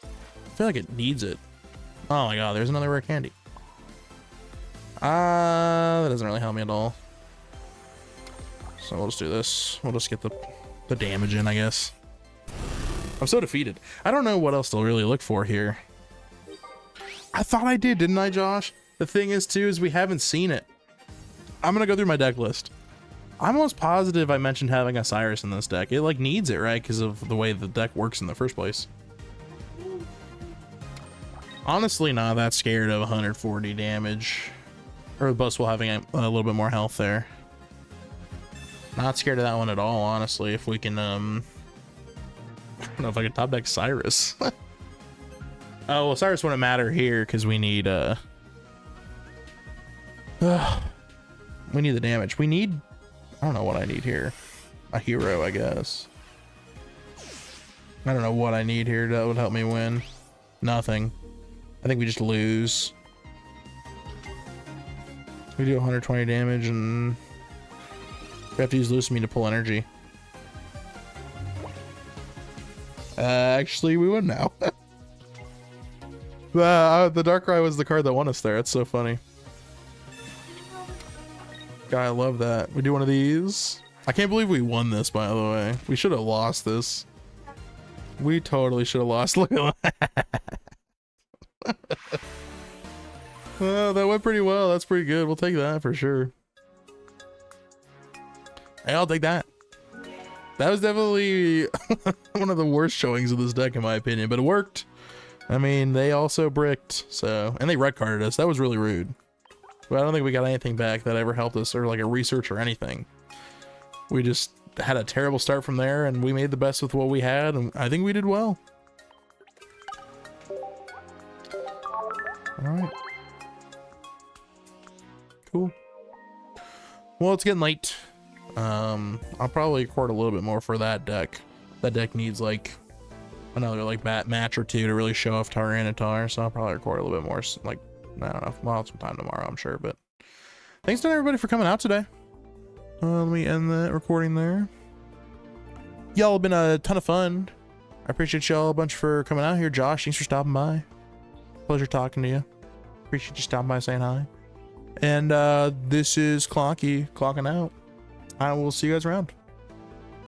I feel like it needs it. Oh my god, there's another rare candy. That doesn't really help me at all. So we'll just do this. We'll just get the damage in, I guess. I'm so defeated. I don't know what else to really look for here. I thought I did, didn't I, Josh? The thing is, too, is we haven't seen it. I'm gonna go through my deck list. I'm almost positive I mentioned having a Cyrus in this deck. It, like, needs it, right? Because of the way the deck works in the first place. Honestly, not that scared of 140 damage. Or Buzzwole having a little bit more health there. Not scared of that one at all, honestly. If we can, I don't know if I can top deck Cyrus. Oh, well, Cyrus wouldn't matter here because we need, we need the damage. We need, I don't know what I need here. A hero, I guess. I don't know what I need here that would help me win. Nothing. I think we just lose. We do 120 damage and we have to use Lucamine to pull energy. Actually, we win now. The Darkrai was the card that won us there. It's so funny. God, I love that. We do one of these. I can't believe we won this, by the way. We should have lost this. We totally should have lost. Look at that. Well, that went pretty well. That's pretty good. We'll take that for sure. Hey, I'll take that. That was definitely one of the worst showings of this deck, in my opinion, but it worked. I mean, they also bricked, so, and they red carded us. That was really rude. But I don't think we got anything back that ever helped us, or like a research or anything. We just had a terrible start from there, and we made the best with what we had, and I think we did well. All right. Cool. Well, it's getting late. I'll probably record a little bit more for that deck. That deck needs like another like match or two to really show off Tyranitar, so I'll probably record a little bit more like I don't know. We'll have some time tomorrow, I'm sure. But thanks to everybody for coming out today. Let me end the recording there. Y'all have been a ton of fun. I appreciate y'all a bunch for coming out here. Josh, thanks for stopping by. Pleasure talking to you. Appreciate you stopping by, saying hi. And this is Clocky clocking out. I will see you guys around.